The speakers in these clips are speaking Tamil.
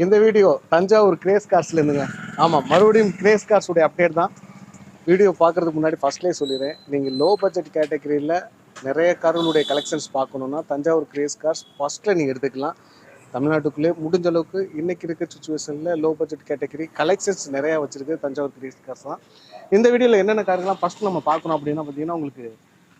இந்த வீடியோ தஞ்சாவூர் கிரேஸ் கார்ஸ்ல இருந்துங்க. ஆமாம், மறுபடியும் கிரேஸ் கார்ஸுடைய அப்டேட் தான். வீடியோ பார்க்குறதுக்கு முன்னாடி ஃபர்ஸ்ட்லேயே சொல்லிடுறேன், நீங்கள் லோ பட்ஜெட் கேட்டகரியில் நிறைய கார்களுடைய கலெக்ஷன்ஸ் பார்க்கணுன்னா தஞ்சாவூர் கிரேஸ் கார்ஸ் ஃபஸ்ட்டில் நீங்கள் எடுத்துக்கலாம். தமிழ்நாட்டுக்குள்ளே முடிஞ்ச அளவுக்கு இன்றைக்கி இருக்க சுச்சுவேஷனில் லோ பட்ஜெட் கேட்டகரி கலெக்ஷன்ஸ் நிறையா வச்சுருக்கு தஞ்சாவூர் கிரேஸ் கார்ஸ் தான். இந்த வீடியோவில் என்னென்ன கார்கள்லாம் ஃபஸ்ட்டு நம்ம பார்க்கணும் அப்படின்னா பார்த்தீங்கன்னா, உங்களுக்கு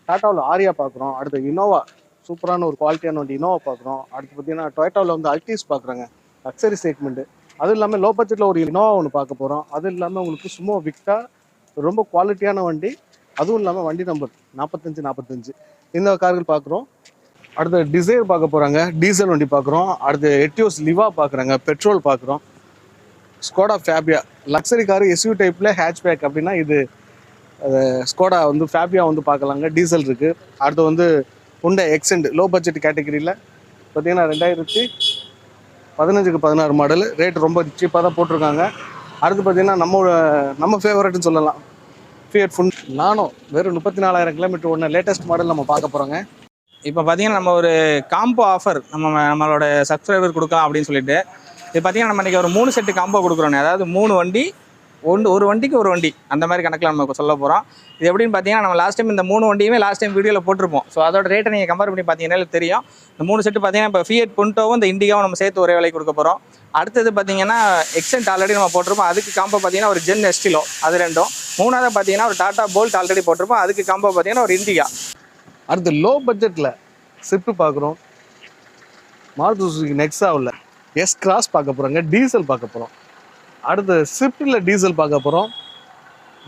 டாட்டாவில் ஆரியா பார்க்குறோம், அடுத்து இனோவா சூப்பரான ஒரு குவாலிட்டியான வண்டி இனோவா பார்க்குறோம், அடுத்து பார்த்தீங்கன்னா டொயோட்டாவில் வந்து அல்டீஸ் பார்க்குறாங்க லக்ஸரி செக்மெண்ட்டு. அதுவும் இல்லாமல் லோ பட்ஜெட்டில் ஒரு இனோவா ஒன்று பார்க்க போகிறோம். அதுவும் இல்லாமல் உங்களுக்கு சும்மா விக்டா ரொம்ப குவாலிட்டியான வண்டி, அதுவும் இல்லாமல் வண்டி நம்பர் 4545 இந்த கார்கள் பார்க்குறோம். அடுத்து டிசைர் பார்க்க போகிறாங்க, டீசல் வண்டி பார்க்குறோம். அடுத்து எட்டியோஸ் லிவா பார்க்குறாங்க, பெட்ரோல் பார்க்குறோம். Skoda Fabia luxury car SUV டைப்பில் ஹேட்ச்பேக் அப்படின்னா இது ஸ்கோடா வந்து ஃபேபியா வந்து பார்க்கலாங்க, டீசல் இருக்குது. அடுத்து வந்து ஹுண்டை எக்ஸெண்ட் லோ பட்ஜெட் கேட்டகரியில் பார்த்தீங்கன்னா 2015க்கு 16 மாடல், ரேட் ரொம்ப சீப்பாக தான் போட்டிருக்காங்க. அடுத்து பார்த்தீங்கன்னா நம்ம ஃபேவரட்னு சொல்லலாம், ஃபியட் ஃபுன் நானோ வெறும் 34,000 கிலோமீட்டர் ஒன்று லேட்டஸ்ட் மாடல் நம்ம பார்க்க போகிறோங்க. இப்போ பார்த்தீங்கன்னா நம்ம ஒரு காம்போ ஆஃபர் நம்மளோட சப்ஸ்கிரைபர் கொடுக்கலாம் அப்படின்னு சொல்லிட்டு இது பார்த்தீங்கன்னா நம்ம இன்றைக்கி ஒரு 3 செட்டு காம்போ கொடுக்குறோம். அதாவது 3 வண்டி ஒரு வண்டிக்கு ஒரு வண்டி அந்த மாதிரி கணக்கில் நம்ம சொல்ல போகிறோம். இது எப்படின்னு பார்த்தீங்கன்னா, நம்ம லாஸ்ட் டைம் இந்த 3 வண்டியுமே லாஸ்ட் டைம் வீடியோவில் போட்டிருப்போம். ஸோ அதோட ரேட்டை நீங்கள் கம்பேர் பண்ணி பார்த்தீங்கன்னா தெரியும். இந்த 3 செட்டு பார்த்தீங்கன்னா இப்போ ஃபியட் புண்டோவும் இந்த இண்டிகாவும் நம்ம சேர்த்து ஒரே விலைக்கு கொடுக்க போகிறோம். அடுத்தது பார்த்தீங்கன்னா எக்ஸென்ட் ஆல்ரெடி நம்ம போட்டிருப்போம், அதுக்கு காம்போ பார்த்தீங்கன்னா ஒரு ஜென் எஸ்டிலோ அது ரெண்டும். மூணாவது பார்த்தீங்கன்னா ஒரு டாடா போல்ட் ஆல்ரெடி போட்டிருப்போம், அதுக்கு காம்போ பார்த்தீங்கன்னா ஒரு இண்டிகா. அடுத்து லோ பட்ஜெட்டில் ஸ்விஃப்ட் பார்க்குறோம், மாருதி சுசுகி நெக்ஸாவில் எஸ் கிராஸ் பார்க்க போகிறோங்க, டீசல் பார்க்க போகிறோம். அடுத்து ஸ்விஃப்டில் டீசல் பார்க்க போகிறோம்,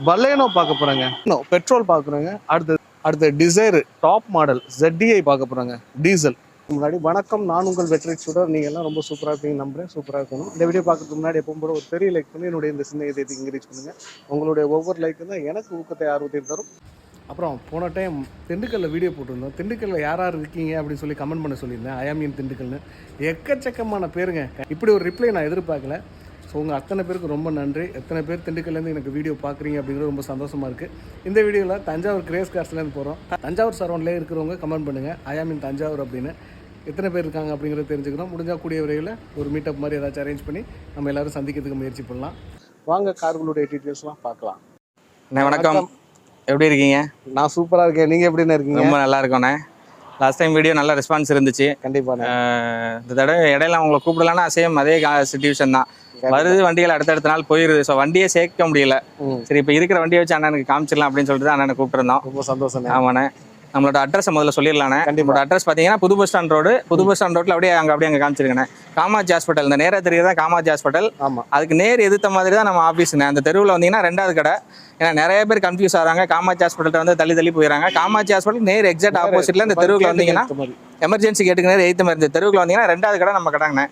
பலேனோ பார்க்க போகிறாங்க, பெட்ரோல் பார்க்குறோங்க. அடுத்து டிசைர் டாப் மாடல் ZDI பார்க்க போகிறாங்க, டீசல். முன்னாடி வணக்கம், நான் உங்கள் வெற்றி சுடர். நீங்கள் எல்லாம் ரொம்ப சூப்பராக இருப்பீங்க நம்புறேன். சூப்பராக இருக்கணும். இந்த வீடியோ பார்க்கறதுக்கு முன்னாடி எப்பவும் போல ஒரு பெரிய லைக் பண்ணி என்னுடைய இந்த சின்ன இதயத்தை என்கரேஜ் பண்ணுங்கள். உங்களுடைய ஒவ்வொரு லைக்கு தான் எனக்கு ஊக்கத்தை ஆர்வத்தையும் தரும். அப்புறம் போன டைம் திண்டுக்கல்லில் வீடியோ போட்டிருந்தோம். திண்டுக்கல்லில் யார் இருக்கீங்க அப்படின்னு சொல்லி கமெண்ட் பண்ண சொல்லியிருந்தேன். ஐயாமியன் திண்டுக்கல்னு எக்கச்சக்கமான பேருங்க. இப்படி ஒரு ரிப்ளை நான் எதிர்பார்க்கல. ஸோ உங்கள் அத்தனை பேருக்கு ரொம்ப நன்றி. எத்தனை பேர் திண்டுக்கல்லேருந்து எனக்கு வீடியோ பார்க்குறீங்க அப்படிங்கிறது ரொம்ப சந்தோஷமாக இருக்குது. இந்த வீடியோவில் தஞ்சாவூர் கிரேஸ் கார்ஸ்லேருந்து போகிறோம். தஞ்சாவூர் சரௌண்ட்லேயே இருக்கிறவங்க கமெண்ட் பண்ணுங்கள், ஐயாமின் தஞ்சாவூர் அப்படின்னு. எத்தனை பேர் இருக்காங்க அப்படிங்கிறத தெரிஞ்சுக்கிறோம். முடிஞ்சால் கூடிய விரைவில் ஒரு மீட்டப் மாதிரி ஏதாச்சும் அரேஞ்ச் பண்ணி நம்ம எல்லோரும் சந்திக்கிறதுக்கு முயற்சி பண்ணலாம். வாங்க கார்களுடைய டீட்டெயில்ஸ்லாம் பார்க்கலாம். வணக்கம், எப்படி இருக்கீங்க? நான் சூப்பராக இருக்கேன். நீங்கள் எப்படின்னு இருக்கீங்க? ரொம்ப நல்லா இருக்கோண்ணே. லாஸ்ட் டைம் வீடியோ நல்ல ரெஸ்பான்ஸ் இருந்துச்சு. கண்டிப்பாக. இந்த தடவை இடையில உங்களை கூப்பிடலான்னா சேம் அதே சிச்சுவேஷன் தான். வருது, வண்டிகள் அடுத்தடுத்த நாள் போயிருது. ஸோ வண்டியே சேர்க்க முடியல. சரி, இப்போ இருக்கிற வண்டியை வச்சு அண்ணனுக்கு காமிச்சிடலாம் அப்படின்னு சொல்லிட்டு அண்ணனை கூப்பிட்டுருந்தோம். ரொம்ப சந்தோஷம். ஆமாண்ணே. நம்மளோட அட்ரஸ் முதல்ல சொல்லிடலாண்ணே. நம்மளோட அட்ரஸ் பார்த்தீங்கன்னா புது பஸ் ஸ்டாண்ட் ரோடு. புது பஸ் ஸ்டாண்ட் ரோட்டில் அப்படியே அங்கே காமிச்சிருக்கேண்ணே. காமாட்சி ஹாஸ்பிட்டல், இந்த நேராக தெரியுது தான் காமாட்சி ஹாஸ்பிட்டல். ஆமாம், அதுக்கு நேர் எதிர்த்த மாதிரி தான் நம்ம ஆஃபீஸுண்ணே. அந்த தெருவில் வந்தீங்கன்னா 2வது கடை. ஏன்னா நிறைய பேர் கன்ஃபியூஸ் ஆகிறாங்க, காமாட்சி ஹாஸ்பிட்டல் வந்து தள்ளி போயிடறாங்க. காமாட்சி ஹாஸ்பிட்டல் நேர் எக்ஸாக்ட் ஆப்போசிட்டில் இந்த தெருவில் வந்தீங்கன்னா எமர்ஜென்சி கேட்டுக்கு நேரம் 8th இந்த தெருவில் வந்தீங்கன்னா 2வது கடை நம்ம கடைங்கண்ணே.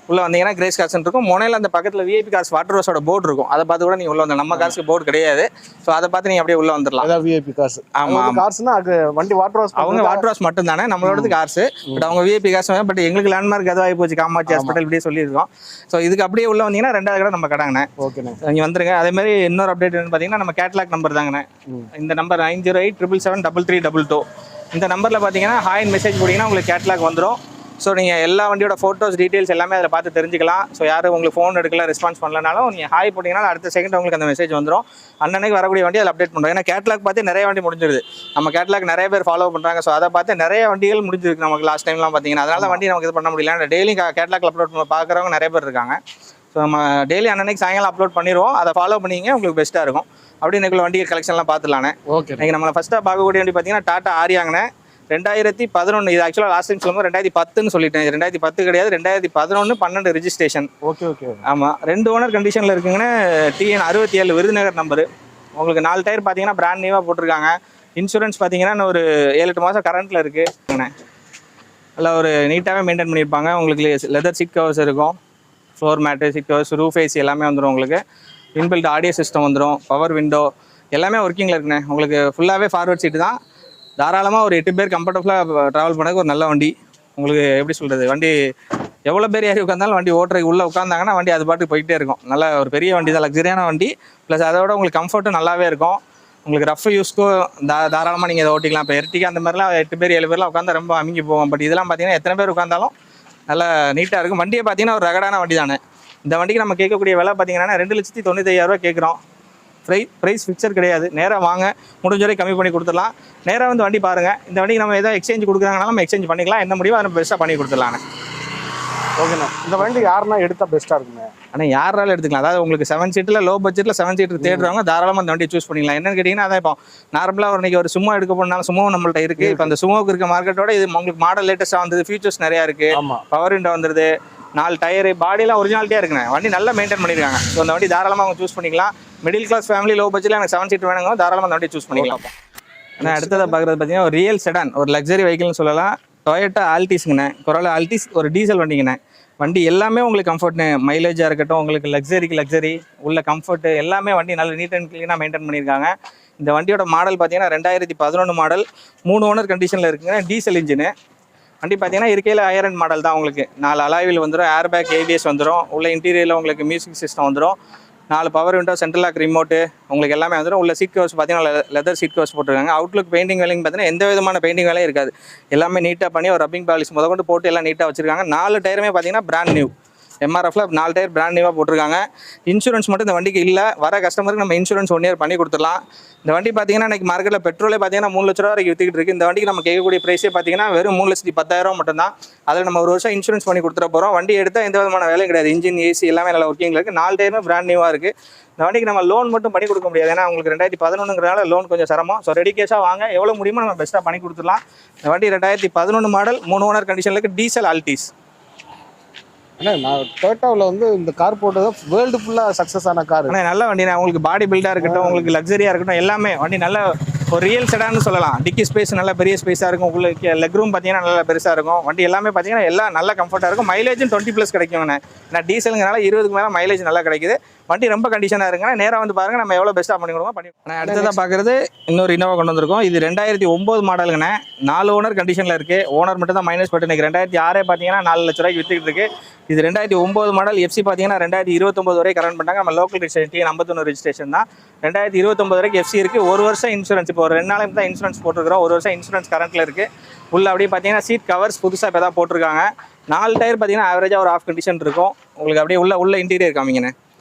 உள்ள வந்தீங்கன்னா கிரேஸ் கார்ஸ் இருக்கும். முனையில் அந்த பக்கத்தில் விஐபி கார்ஸ் வாட்டர் ரோஸோட போர்டு இருக்கும். அதை பார்த்து கூட நீங்கள் உள்ள வந்து, நம்ம கார்ஸ்க்கு போர்டு கிடையாது. ஸோ அதை பார்த்து நீங்கள் அப்படியே உள்ள வந்துடலாம். VIP cars. ஆமாம், கார்ஸ்னா அது வண்டி வாட்டர் ரோஸ், அவங்க வாட்டர் ரோஸ் மட்டும் தானே, நம்மளோட கார்ஸ். பட் அவங்க விஐபி கார்ஸ். பட் எங்களுக்கு லேண்ட்மார்க் அதுவாகி போச்சு, காமாட்சி ஹாஸ்பிட்டல் இப்படியே சொல்லியிருக்கோம். ஸோ இதுக்கு அப்படியே உள்ள வந்தீங்கன்னா 2வது கடை நம்ம கடைங்கண்ணே. ஓகேண்ணே, நீங்கள் வந்துருங்க. அதே மாதிரி இன்னொரு அப்டேட் பார்த்தீங்கன்னா, நம்ம கேட்லாக் நம்பர் தாங்கண்ணே. இந்த நம்பர் 9087773322. இந்த நம்பரில் பார்த்தீங்கன்னா ஹாய்னு மெசேஜ் போட்டிங்கன்னா உங்களுக்கு கேட்லாக் வந்துடும். ஸோ நீங்கள் எல்லா வண்டியோட ஃபோட்டோஸ் டீட்டெயில்ஸ் எல்லாமே அதில் பார்த்து தெரிஞ்சுக்கலாம். ஸோ யாரும் உங்களுக்கு ஃபோன் எடுக்கல, ரெஸ்பான்ஸ் பண்ணலனாலும் நீங்கள் ஹாய் போட்டிங்கன்னா அடுத்த செகண்ட் உங்களுக்கு அந்த மெசேஜ் வந்துடும். அன்னன்னைக்கு வரக்கூடிய வண்டி அதில் அப்டேட் பண்ணுறோம். ஏன்னா கேட்லாக் பார்த்து நிறைய வண்டி முடிஞ்சிருது. நம்ம கேட்லாக் நிறைய பேர் ஃபாலோ பண்ணுறாங்க. ஸோ அதை பார்த்து நிறைய வண்டிகள் முடிஞ்சிருக்கு நமக்கு லாஸ்ட் டைம்லாம் பார்த்தீங்கன்னா. அதனால வண்டி நமக்கு இது பண்ண முடியல. டெய்லி கேட்லாக் அப்லோட் பண்ண பார்க்குறவங்க நிறைய பேர் இருக்காங்க. ஸோ நம்ம டெய்லி அன்னன்னைக்கு சாயங்காலம் அப்லோட் பண்ணிடுவோம். அதை ஃபாலோ பண்ணிங்க, உங்களுக்கு பெஸ்ட்டாக இருக்கும். அப்படி இன்னைக்குள்ள வண்டி கலெக்ஷன்லாம் பார்த்துலானே. ஓகே, இன்றைக்கி நம்ம ஃபஸ்ட்டாக பார்க்கக்கூடிய வண்டி பார்த்தீங்கன்னா டாட்டா ஆரியாங்கண்ணே. 2011. இது ஆக்சுவலாக லாஸ்ட் டைம் சொல்லும்போது 2010ன்னு சொல்லிட்டேன். 2010 கிடையாது, 2011 12 ரிஜிஸ்ட்ரேஷன். Okay okay. ஆமாம், 2 ஓனர் கண்டிஷனில் இருக்குங்கன்னு. TN 67 Virudhunagar number. உங்களுக்கு 4 டயர் பார்த்தீங்கன்னா பிராண்ட் நியூவாக போட்டிருக்காங்க. இன்சூரன்ஸ் பார்த்தீங்கன்னா ஒரு 7-8 மாதம் கரண்ட்டில் இருக்குங்கண்ணே. நல்லா ஒரு நீட்டாகவே மெயின்டைன் பண்ணியிருப்பாங்க. உங்களுக்கு லெதர் சீட் கவர்ஸ் இருக்கும், floor mat, seat covers, roof AC எல்லாமே வந்துடும். உங்களுக்கு இன்பில்ட் ஆடியோ சிஸ்டம் வந்துடும், பவர் விண்டோ எல்லாமே ஒர்க்கிங்கில் இருக்குண்ணே. உங்களுக்கு ஃபுல்லாகவே ஃபார்வர்ட் சீட்டு தான். தாராளமாக ஒரு 8 பேர் கம்ஃபர்டபுளாக ட்ராவல் பண்ணதுக்கு ஒரு நல்ல வண்டி. உங்களுக்கு எப்படி சொல்கிறது, வண்டி எவ்வளோ பேர் ஏறி உட்காந்தாலும் வண்டி ஓட்டுறதுக்கு உள்ளே உட்காந்தாங்கன்னா வண்டி அது பாட்டுக்கு போயிட்டே இருக்கும். நல்ல ஒரு பெரிய வண்டி தான், லக்ஸரியான வண்டி. ப்ளஸ் அதோட உங்களுக்கு கம்ஃபர்ட்டும் நல்லாவே இருக்கும். உங்களுக்கு ரஃப் யூஸ்க்கும் தாராளமாக நீங்கள் இதை ஓட்டிக்கலாம். இப்போ எர்டிகா அந்த மாதிரிலாம் 8 பேர் 7 பேர்லாம் உட்காந்தா ரொம்ப அமுங்கி போகும். பட் இதெல்லாம் பார்த்தீங்கன்னா எத்தனை பேர் உட்காந்தாலும் நல்லா நீட்டாக இருக்கும். வண்டியை பார்த்தீங்கன்னா ஒரு ரகடான வண்டி தானே. இந்த வண்டிக்கு நம்ம கேட்கக்கூடிய விலை பார்த்தீங்கன்னா 2,95,000 கேட்குறோம். ப்ரைஸ் ஃபிக்சர் கிடையாது. நேராக வாங்க, முடிஞ்ச வரை கம்மி பண்ணி கொடுத்துடலாம். நேராக வந்து வண்டி பாருங்கள். இந்த வண்டிக்கு நம்ம எதாவது எக்ஸ்சேஞ்ச் கொடுக்குறாங்கனாலும் நம்ம எக்ஸ்சேஞ்ச் பண்ணிக்கலாம். என்ன முடியுமோ அதை பெஸ்ட்டாக பண்ணி கொடுத்துடலாண்ணே. ஓகேண்ணா. இந்த வண்டி யாருன்னா எடுத்தால் பெஸ்ட்டாக இருக்குங்க? ஆனால் யாராலும் எடுத்துக்கலாம். அதாவது உங்களுக்கு 7 சீட்டில் லோ பட்ஜெட்டில் 7 சீட்டர் தேடுறவங்க தாராளமாக அந்த வண்டியை சூஸ் பண்ணிக்கலாம். என்னன்னு கேட்டிங்கன்னா அதான் இப்போ நார்மலாக இன்றைக்கி ஒரு சும்மா எடுக்க போனாலும் சும்மாவும் நம்மள்ட்ட இருக்குது. இப்போ அந்த சும்மாவுக்கு இருக்க மார்க்கெட்டோட இது உங்களுக்கு மாடல் லேட்டஸ்ட்டாக வந்தது, ஃபீச்சர்ஸ் நிறையா இருக்குது. பவர் விண்டோ வந்துடுது, 4 டயரு, பாடியெல்லாம் ஒரிஜினாலிட்டியாக இருக்குண்ணே. வண்டி நல்லா மெயின்டைன் பண்ணியிருக்காங்க. ஸோ அந்த வண்டி தாராளமாக அவங்க சூஸ் பண்ணிக்கலாம். மிடில் கிளாஸ் ஃபேமிலி லோ பட்ஜெட்டில் எனக்கு 7 சீட் வேணுங்க, தாராளமாக அந்த வண்டி சூஸ் பண்ணிக்கலாம். ஆனால் அடுத்ததாக பார்க்குறது பார்த்தீங்கன்னா ஒரு ரியல் செடான், ஒரு லக்ஸரி வெஹிக்கிள்னு சொல்லலாம். டொயோட்டா ஆல்டிஸ்ங்கண்ணே. கொரோலா ஆல்டிஸ் ஒரு டீசல் வண்டிங்கண்ணே. வண்டி எல்லாமே உங்களுக்கு கம்ஃபர்ட்னு, மைலேஜாக இருக்கட்டும், உங்களுக்கு லக்ஸரி உள்ள கம்ஃபர்ட்டு எல்லாமே வண்டி நல்ல நீட் அண்ட் க்ளீனாக மெயின்டைன் பண்ணியிருக்காங்க. இந்த வண்டியோட மாடல் பார்த்தீங்கன்னா 2011 மாடல், 3 ஓனர் கண்டிஷனில் இருக்குங்க. டீசல் இன்ஜினு வண்டி பார்த்தீங்கன்னா இருக்கையில் ஹையர் எண்ட் மாடல் தான். உங்களுக்கு 4 அலாய்வில் வந்துடும், ஏர் பேக், ஏபிஎஸ் வந்துடும். உள்ள இன்டீரியரில் உங்களுக்கு மியூசிக் சிஸ்டம் வந்துடும், 4 power window, central lock remote உங்களுக்கு எல்லாமே வந்துடும். உள்ள சீட் கவர்ஸ் பார்த்தீங்கன்னா லெதர் சீட் கவர்ஸ் போட்டிருக்காங்க. அவுட்லுக் பெயிண்டிங் வேலைன்னு பார்த்தீங்கன்னா எந்த விதமான பெயிண்டிங் வேலையும் இருக்காது. எல்லாமே நீட்டாக பண்ணி ஒரு ரப்பிங் பாலிஷ் முதற்கொண்டு போட்டு எல்லாம் நீட்டாக வச்சிருக்காங்க. 4 டயருமே பார்த்தீங்கன்னா பிராண்ட் நியூ. எம்ஆர்எஃப்ல 4 டயர் பிராண்ட் நியூவாக போட்டிருக்காங்க. இன்சூரன்ஸ் மட்டும் இந்த வண்டிக்கு இல்லை. வர கஸ்டமருக்கு நம்ம இன்சூரன்ஸ் 1 இயர் பண்ணி கொடுத்துடலாம். இந்த வண்டி பார்த்தீங்கன்னா இன்றைக்கி மார்க்கெட்டில் பெட்ரோலே பார்த்தீங்கன்னா 3 லட்ச ரூபா வரைக்கும் விற்றுக்கிட்டு இருக்குது. இந்த வண்டிக்கு நம்ம கேட்கக்கூடிய ப்ரைஸே பார்த்தீங்கன்னா வெறும் 3,10,000 மட்டும்தான். அதில் நம்ம 1 வருஷம் இன்சூரன்ஸ் பண்ணி கொடுத்துட போகிறோம். வண்டி எடுத்தால் எந்த விதமான வேலையும் கிடையாது. இன்ஜின், ஏசி எல்லாமே நல்ல ஒர்க்கிங்கில் இருக்குது. 4 டயருமே பிராண்ட் நியூவாக இருக்குது. இந்த வண்டிக்கு நம்ம லோன் மட்டும் பண்ணி கொடுக்க முடியாது. ஏன்னா உங்களுக்கு 2011ங்கிறனால லோன் கொஞ்சம் சிரமம். ஸோ ரெடி கேஷாக வாங்க, எவ்வளோ முடியுமோ நம்ம பெஸ்ட்டாக பண்ணி கொடுத்துடலாம். இந்த வண்டி 2011 மாடல், 3 ஓனர் கண்டிஷனில் இருக்குது. Diesel Altis. ஆனால் நான் டொயோட்டாவில் வந்து இந்த கார் போட்டது வேர்ல்டு ஃபுல்லாக சக்ஸஸ் ஆன கார். ஆனால் நல்ல வண்டி. உங்களுக்கு பாடி பில்டாக இருக்கட்டும், உங்களுக்கு லக்ஸரியாக இருக்கட்டும், எல்லாமே வண்டி நல்ல ஒரு ரியல் செடான்னு சொல்லலாம். டிக்கி ஸ்பேஸ் நல்ல பெரிய ஸ்பேஸாக இருக்கும். உங்களுக்கு லெக் ரூம் பார்த்தீங்கன்னா நல்லா பெருசாக இருக்கும். வண்டி எல்லாமே பார்த்தீங்கன்னா எல்லாம் நல்லா கம்ஃபர்ட்டாக இருக்கும். மைலேஜும் 20+ கிடைக்குங்கண்ணே. ஏன்னா டீசலுங்கிறனால 20க்கு மேலே மைலேஜ் நல்லா கிடைக்குது. வண்டி ரொம்ப கண்டிஷனாக இருக்குங்க. நேராக வந்து பாருங்கள், நம்ம எவ்வளோ பெஸ்ட்டாக பண்ணி கொடுப்போம் பண்ணி. ஆனால் அடுத்ததாக பார்க்குறது இன்னொரு இனோவா கொண்டு வந்திருக்கோம். இது 2009 மாடலுங்கண்ணே. 4 ஓனர் கண்டிஷனில் இருக்குது. ஓனர் மட்டும் தான் மைனஸ் போட்டு இன்றைக்கி 2006 பார்த்தீங்கன்னா 4 லட்ச ரூபாய்க்கு விற்றுக்கிட்டு இருக்குது. இது 2009 மாடல். எஃப்சி பார்த்தீங்கன்னா 2029 வரை கரண்ட் பண்ணாங்க. நம்ம லோக்கல் ரிஜிஸ்ட்ரேஷன் 51 ரிஜிஸ்ட்ரேஷன் தான். 2029 வரைக்கும் எஃப்சி இருக்குது. 1 வருஷம் இன்சூரன்ஸ். இப்போ ஒரு 2 நாளைக்கு தான் இன்சூரன்ஸ் போட்டிருக்கிறோம். 1 வருஷம் இன்சூரன்ஸ் கரண்ட்டில் இருக்குது. உள்ள அப்படியே பார்த்தீங்கன்னா சீட் கவர்ஸ் புதுசாக இப்போ தான் போட்டிருக்காங்க. 4 டயர் பார்த்தீங்கன்னா ஆவரேஜாக ஒரு ஆஃப் கண்டிஷன் இருக்கும். உங்களுக்கு அப்படியே உள்ள இன்டீரியர் காமிங்கண்ணே.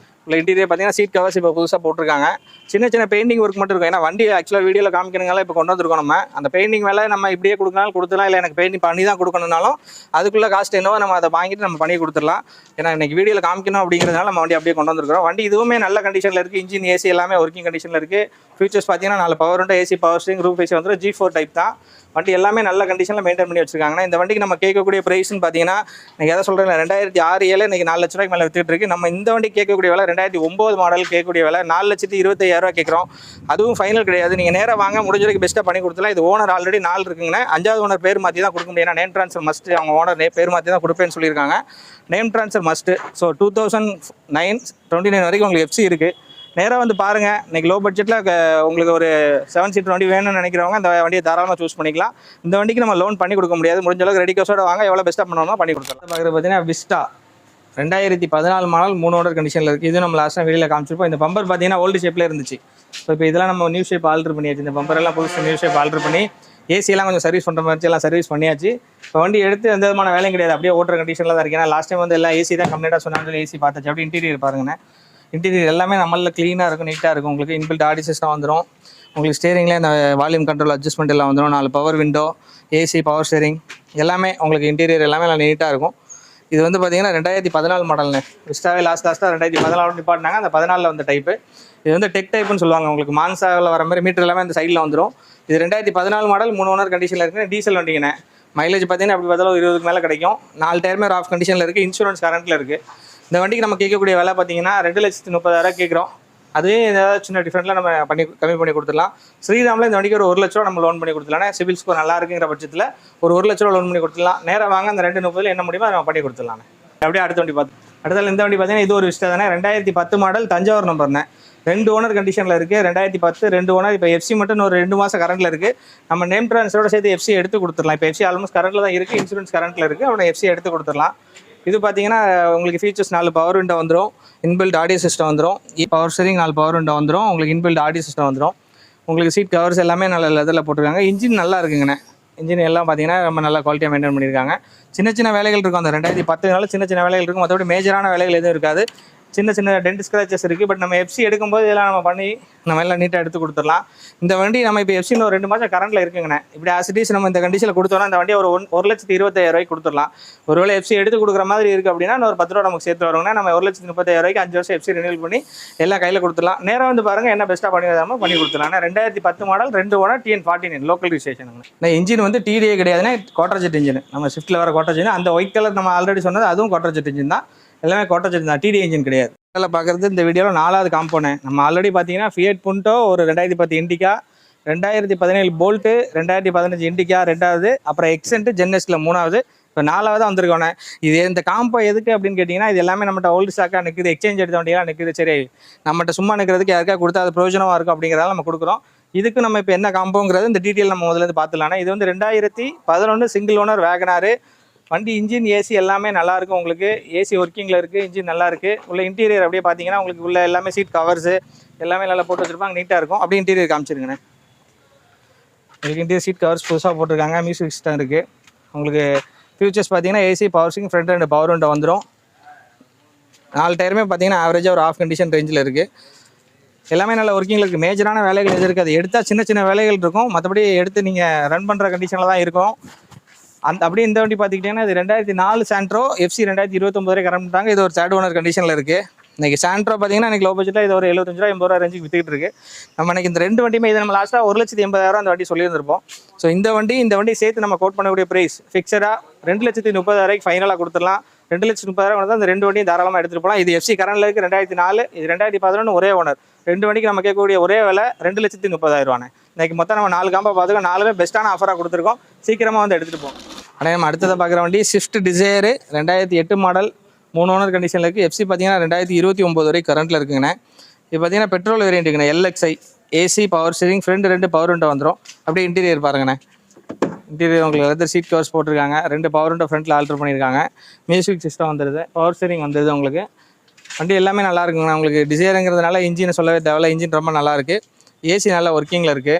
உள்ள இன்டீரியர் பார்த்தீங்கன்னா சீட் கவர்ஸ் இப்போ புதுசாக போட்டிருக்காங்க. சின்ன பெயிண்டிங் ஒர்க் மட்டும் இருக்கும். ஏன்னா வண்டி ஆக்சுவலாக வீடியோவில் காமிக்கிறனால இப்போ கொண்டு வந்திருக்கோம். நம்ம அந்த பெயிண்டிங் வேலை நம்ம இப்படியே கொடுக்கனாலும் கொடுத்துலாம், இல்லை எனக்கு பெயிண்டிங் பண்ணி தான் கொடுக்கணுனாலும் அதுக்குள்ளே காஸ்ட் என்னவோ நம்ம அதை வாங்கிட்டு நம்ம பண்ணி கொடுத்துடலாம். ஏன்னா இன்றைக்கி வீடியோவில் காமிக்கணும் அப்படிங்கிறதுனால நம்ம வண்டி அப்படியே கொண்டு வந்திருக்கிறோம். வண்டி இதுவுமே நல்ல கண்டிஷனில் இருக்குது. இன்ஜின், ஏசி எல்லாமே ஒர்க்கிங் கண்டிஷனில் இருக்குது. ஃபீச்சர்ஸ் பார்த்தீங்கன்னா 4 power window, AC, power steering, roof AC வந்துடும். G4 டைப் தான். வண்டி எல்லாமே நல்ல கண்டிஷனில் மெயின்டைன் பண்ணி வச்சிருக்காங்கன்னா இந்த வண்டிக்கு நம்ம கேட்கக்கூடிய ப்ரைஸ்ன்னு பார்த்தீங்கன்னா நீங்கள் எதை சொல்கிறேன் 2006 இன்றைக்கி 4 லட்ச ரூபாய்க்கு மேலே வித்துட்டு இருக்கு. நம்ம இந்த வண்டி கேட்கக்கூடிய விலை 2009 மாடல் கேட்கக்கூடிய விலை 4,25,000 கேட்குறோம். அதுவும் ஃபைனல் கிடையாது. நீங்கள் நேராக வாங்க, முடிஞ்ச வரைக்கும் பெஸ்ட்டாக பண்ணி கொடுத்துலாம். இது ஓனர் ஆல்ரெடி 4 இருக்குங்கண்ணே. 5வது ஓனர் பேர் மாற்றி தான் கொடுக்க முடியும். ஏன்னா நேம் ட்ரான்ஸ்ஃபர் மஸ்ட்டு. அவங்க ஓனர் பேர் மாற்றி தான் கொடுப்பேன்னு சொல்லியிருக்காங்க. Name transfer must. ஸோ 2029 வரைக்கும் உங்களுக்கு எஃப்சி இருக்குது. நேராக வந்து பாருங்கள். இன்றைக்கி லோ பட்ஜெட்டில் உங்களுக்கு ஒரு 7 சீட்டர் வண்டி வேணும்னு நினைக்கிறவங்க இந்த வண்டியை தாராளமாக சூஸ் பண்ணிக்கலாம். இந்த வண்டிக்கு நம்ம லோன் பண்ணி கொடுக்க முடியாது. முடிஞ்ச அளவுக்கு ரெடி கேஷோட வாங்க, எவ்வளோ பெஸ்ட்டாக பண்ணணுமோ பண்ணி கொடுத்துருவோம். பார்க்குறது பார்த்தீங்கன்னா விஸ்டா 2014 மாடல், 3 ஓனர் கண்டிஷனில் இருக்குது. இது நம்ம லாஸ்ட்டாக வீடியோவில் காமிச்சிருப்போம். இந்த பம்பர் பார்த்தீங்கன்னா ஓல்டு ஷேப்பில் இருந்துச்சு. ஸோ இப்போ இதெல்லாம் நம்ம நியூ ஷேப் ஆல்ட்ரு பண்ணியாச்சு. இந்த பம்பர் எல்லாம் புதுசு நியூ ஷேப் ஆல்ட்ரு பண்ணி ஏசியெல்லாம் கொஞ்சம் சர்வீஸ் பண்ணுற மாதிரி எல்லாம் சர்வீஸ் பண்ணியாச்சு. இப்போ வண்டி எடுத்து எந்த விதமான வேலையும் கிடையாது. அப்படியே ஓட்டுற கண்டிஷனில் தான் இருக்குது. ஏன்னா லாஸ்ட் டைம் வந்து எல்லாம் ஏசி தான் கம்ப்ளீட்டாக சொன்னாங்க. ஏசி பார்த்தாச்சு. அப்படி இன்டீரியர் பாருங்கண்ணே. இன்டீரியர் எல்லாமே நம்மளில் க்ளீனாக இருக்கும், நீட்டாக இருக்கும். உங்களுக்கு இன்பில்ட் ஆடி சிஸ்டம் வந்துடும். உங்களுக்கு ஸ்டேரிங்கில் இந்த வால்யூம் கண்ட்ரோல் அட்ஜஸ்ட்மெண்ட் எல்லாம் வந்துடும். 4 power window, AC, power steering எல்லாமே உங்களுக்கு இன்டீரியர் எல்லாமே நல்லா நீட்டாக இருக்கும். இது வந்து பார்த்தீங்கன்னா 2014 மாடல்னு. விஸ்டாவே லாஸ்ட்டாக 2014 நிப்பாட்டினாங்க. அந்த 14 வந்த டைப்பு. இது வந்து டெக் டைப்புன்னு சொல்லுவாங்க. உங்களுக்கு மான்சாவில் வர மாதிரி மீட்டர் எல்லாமே அந்த சைடில் வந்துடும். இது 2014 மாடல், 3 ஓனர் கண்டிஷனில் இருக்குது. டீசல் வண்டிங்கண்ணே. மைலேஜ் பார்த்தீங்கன்னா அப்படி பார்த்தாலும் 20க்கு மேலே கிடைக்கும். 4 டயருமே ஆஃப் கண்டிஷனில் இருக்குது. இன்சூரன்ஸ் கரண்ட்டில் இருக்குது. இந்த வண்டிக்கு நம்ம கேட்கக்கூடிய விலை பார்த்தீங்கன்னா 2,30,000 கேட்குறோம். அதுவே ஏதாவது சின்ன டிஃப்ரெண்ட்டில் நம்ம கம்மி பண்ணி கொடுத்துடலாம். ஸ்ரீராமில் இந்த வண்டிக்கு ஒரு 1 லட்ச ரூபா நம்ம லோன் பண்ணி கொடுத்துடலாம். சிபில் ஸ்கோர் நல்லா இருக்குங்கிற பட்சத்தில் ஒரு 1 லட்ச ரூபா லோன் பண்ணி கொடுத்துடலாம். நேராக வாங்க, அந்த 230 என்ன முடியுமோ நம்ம பண்ணி கொடுத்துடலாம். அப்படியே அடுத்த வண்டி அடுத்தால இந்த வண்டி பார்த்தீங்கன்னா இது ஒரு விஸ்டா தானே. 2010 மாடல், தஞ்சாவூர் நம்பர்னே. 2 ஓனர் கண்டிஷனில் இருக்குது. 2010 2 ஓனர். இப்போ எஃப்சி மட்டும் ஒரு 2 மாதம் கரண்ட்டில் இருக்குது. நம்ம நேம் ட்ரான்ஸ்ஃபரோட சேர்த்து எஃப்சி எடுத்து கொடுத்துடலாம். இப்போ எஃப்சி ஆல்மோஸ்ட் கரண்ட்டில் தான் இருக்குது. இன்சூரன்ஸ் கரண்ட்டில் இருக்குது. அவனை எஃப்சி எடுத்து கொடுத்துடலாம். இது பார்த்தீங்கன்னா உங்களுக்கு ஃபீச்சர்ஸ் 4 பவர் விண்டோ வந்துடும். இன்பில்ட் ஆடியோ சிஸ்டம் வந்துடும். பவர் ஸ்டீரிங் 4 பவர் விண்டோ வந்துடும். உங்களுக்கு இன்பில்ட் ஆடியோ சிஸ்டம் வந்துடும். உங்களுக்கு சீட் கவர்ஸ் எல்லாமே நல்ல லெதரில் போட்டிருக்காங்க. இன்ஜின் நல்லா இருக்குங்கண்ணே. இன்ஜின் எல்லாம் பார்த்தீங்கன்னா ரொம்ப நல்லா குவாலிட்டியாக மெயின்டைன் பண்ணியிருக்காங்க. சின்ன சின்ன வேலைகள் இருக்கும், அந்த 2010 சின்ன சின்ன வேலைகள் இருக்கும், மற்றபடி மேஜரான வேலைகள் எதுவும் இருக்காது. சின்ன சின்ன டென்ட் ஸ்க்ராச்சஸ் இருக்குது. பட் நம்ம எஃப்சி எடுக்கும்போது இதெல்லாம் நம்ம பண்ணி நம்ம எல்லாம் நீட்டாக எடுத்து கொடுத்துடலாம். இந்த வண்டி நம்ம இப்போ எஃப்சியில் ஒரு 2 மாதம் கரண்ட்டில் இருக்குங்கண்ணே. இப்படி ஆசிட்டிஸ் நம்ம இந்த கண்டிஷனில் கொடுத்தோம்னா இந்த வண்டியை ஒரு 1,25,000 கொடுத்துடலாம். ஒருவேளை எஃப்சி எடுத்து கொடுக்குற மாதிரி இருக்குது அப்படின்னா ஒரு 10 ரூபா நமக்கு சேர்த்து வருவாங்கன்னா நம்ம 1,35,000 5 வருஷம் எஃப்சி ரினியூல் பண்ணி எல்லாம் கையில் கொடுத்துடலாம். நேராக வந்து பாருங்கள் என்ன பெஸ்ட்டாக பண்ணி கொடுத்துடலாம். 2010 model 2 owner TN49 local registration. Engine வந்து டிடிஏ கிடையாதுன்னா குவார்டர் ஜெட் இன்ஜின். நம்ம ஷிஃப்ட்டில் வர குவார்டர் ஜெட், அந்த ஒயிட் கலர் நம்ம ஆல்ரெடி சொன்னது அதுவும் குவார்டர் ஜெட் இன்ஜின் தான். எல்லாமே குவார்டர் ஜெட் தான், டிடி இன்ஜின் கிடையாது. அதில் பார்க்குறது இந்த வீடியோவில் 4வது காம்போனன்ட். நம்ம ஆல்ரெடி பார்த்தீங்கன்னா ஃபியட் புண்டோ, ஒரு 2010 இண்டிகா, 2017 போல்ட்டு, 2015 இண்டிகா 2வது, அப்புறம் எக்ஸென்ட் ஜென்எஸ்ல 3வது, இப்போ 4வது வந்திருக்கோண்ணே. இது இந்த காம்போ எதுக்கு அப்படின்னு கேட்டிங்கன்னா, இது எல்லாமே நம்மகிட்ட ஓல்டு ஸ்டாக்காக நிற்குது, எக்ஸ்சேஞ்ச் எடுத்த வண்டியெல்லாம் நிற்குது. சரி நம்மகிட்ட சும்மா நிற்கிறதுக்கு யாருக்கா கொடுத்தா அது பிரயோஜனமாக இருக்கும் அப்படிங்கிறதால நம்ம கொடுக்குறோம். இதுக்கு நம்ம இப்போ என்ன காம்போங்கிறது இந்த டீட்டெயில் நம்ம முதல்ல பார்த்துலாம்னா, இது வந்து 2011 சிங்கிள் ஓனர் வேகனாரு. வண்டி இன்ஜின் ஏசி எல்லாமே நல்லாயிருக்கும். உங்களுக்கு ஏசி ஒர்க்கிங்கில் இருக்குது, இன்ஜின் நல்லாயிருக்கு. உள்ள இன்டீரியர் அப்படியே பார்த்தீங்கன்னா உங்களுக்கு உள்ள எல்லாமே சீட் கவர்ஸு எல்லாமே நல்லா போட்டு வச்சுருப்பாங்க, நீட்டாக இருக்கும். அப்படியே இன்டீரியர் காமிச்சிருங்கண்ணே. உங்களுக்கு இன்டீரியர் சீட் கவர்ஸ் புதுசாக போட்டிருக்காங்க, மியூசிக் சிஸ்டம் இருக்குது. உங்களுக்கு ஃபியூச்சர்ஸ் பார்த்தீங்கன்னா AC, power steering, front and power window வந்துடும். 4 டயருமே பார்த்தீங்கன்னா ஆவரேஜாக ஒரு ஆஃப் கண்டிஷன் ரேஞ்சில் இருக்குது. எல்லாமே நல்ல ஒர்க்கிங்கில் இருக்குது. மேஜரான வேலைகள் எது இருக்குது, அது எடுத்தால் சின்ன சின்ன வேலைகள் இருக்கும், மற்றபடி எடுத்து நீங்கள் ரன் பண்ணுற கண்டிஷனில் தான் இருக்கும். அப்படியே இந்த வண்டி பார்த்துக்கிட்டிங்கன்னா இது 2004 சாண்ட்ரோ, எஃப்சி 2029 வரை கரண்ட் பண்ணிட்டாங்க. இது ஒரு 3rd ஓனர் கண்டிஷனில் இருக்குது. இன்றைக்கி சாண்ட்ரோ பார்த்தீங்கன்னா இன்றைக்கி லோ பட்ஜெட்டில் இது ஒரு 75 ரூபா 80 ரூபா ரேஞ்சுக்கு விற்றுக்கிட்டு இருக்குது. நம்ம இன்றைக்கி இந்த 2 வண்டியுமே இது நம்ம லாஸ்ட்டாக 1,80,000 அந்த வண்டி சொல்லியிருந்திருப்போம். ஸோ இந்த வண்டி சேர்த்து நம்ம கோட் பண்ணக்கூடிய ப்ரைஸ் ஃபிக்ஸடாக 2,30,000 ஃபைனலாக கொடுத்துடலாம். 2,30,000 தான் இந்த 2 வண்டியும் தாராளமாக எடுத்துகிட்டு போகலாம். இது எஃப்சி கரண்டில் இருக்குது 2004, இது 2011 ஒரே ஓனர். 2 வண்டிக்கு நம்ம கேட்கக்கூடிய ஒரே விலை 2,30,000. இன்றைக்கி மொத்தம் நம்ம 4 காம்போ பார்த்துக்கோம். 4மே பெஸ்ட்டான ஆஃபராக கொடுத்துருக்கோம். சீக்கிரமாக வந்து எடுத்துகிட்டு போகும். ஆனால் நம்ம அடுத்ததை பார்க்குற வண்டி ஸ்விஃப்ட் டிசையர் 2008 மாடல் 3 ஓனர் கண்டிஷனில் இருக்குது. எஃப்சி பார்த்தீங்கன்னா 2029 வரை கரண்ட்டில் இருக்குங்கண்ணே. இது பார்த்தீங்கன்னா பெட்ரோல் வேரியண்ட்டுங்கண்ணே. LXI AC, power steering, front 2 power window வந்துடும். அப்படியே இன்டீரியர் பாருங்கண்ணே. இன்டீரியர் உங்களுக்கு லெதர் சீட் கவர்ஸ் போட்டிருக்காங்க, 2 பவர் விண்டோ ஃப்ரண்ட்டில் ஆல்டர் பண்ணியிருக்காங்க. மியூசிக் சிஸ்டம் வந்துடுது, பவர் ஸ்டீரிங் வந்துடுது. உங்களுக்கு வண்டி எல்லாமே நல்லா இருக்குங்கண்ணா. உங்களுக்கு டிசைருங்கிறதுனால இன்ஜினை சொல்லவே தேவையில்ல, இன்ஜின் ரொம்ப நல்லாயிருக்கு. ஏசி நல்லா ஒர்க்கிங்கில் இருக்குது.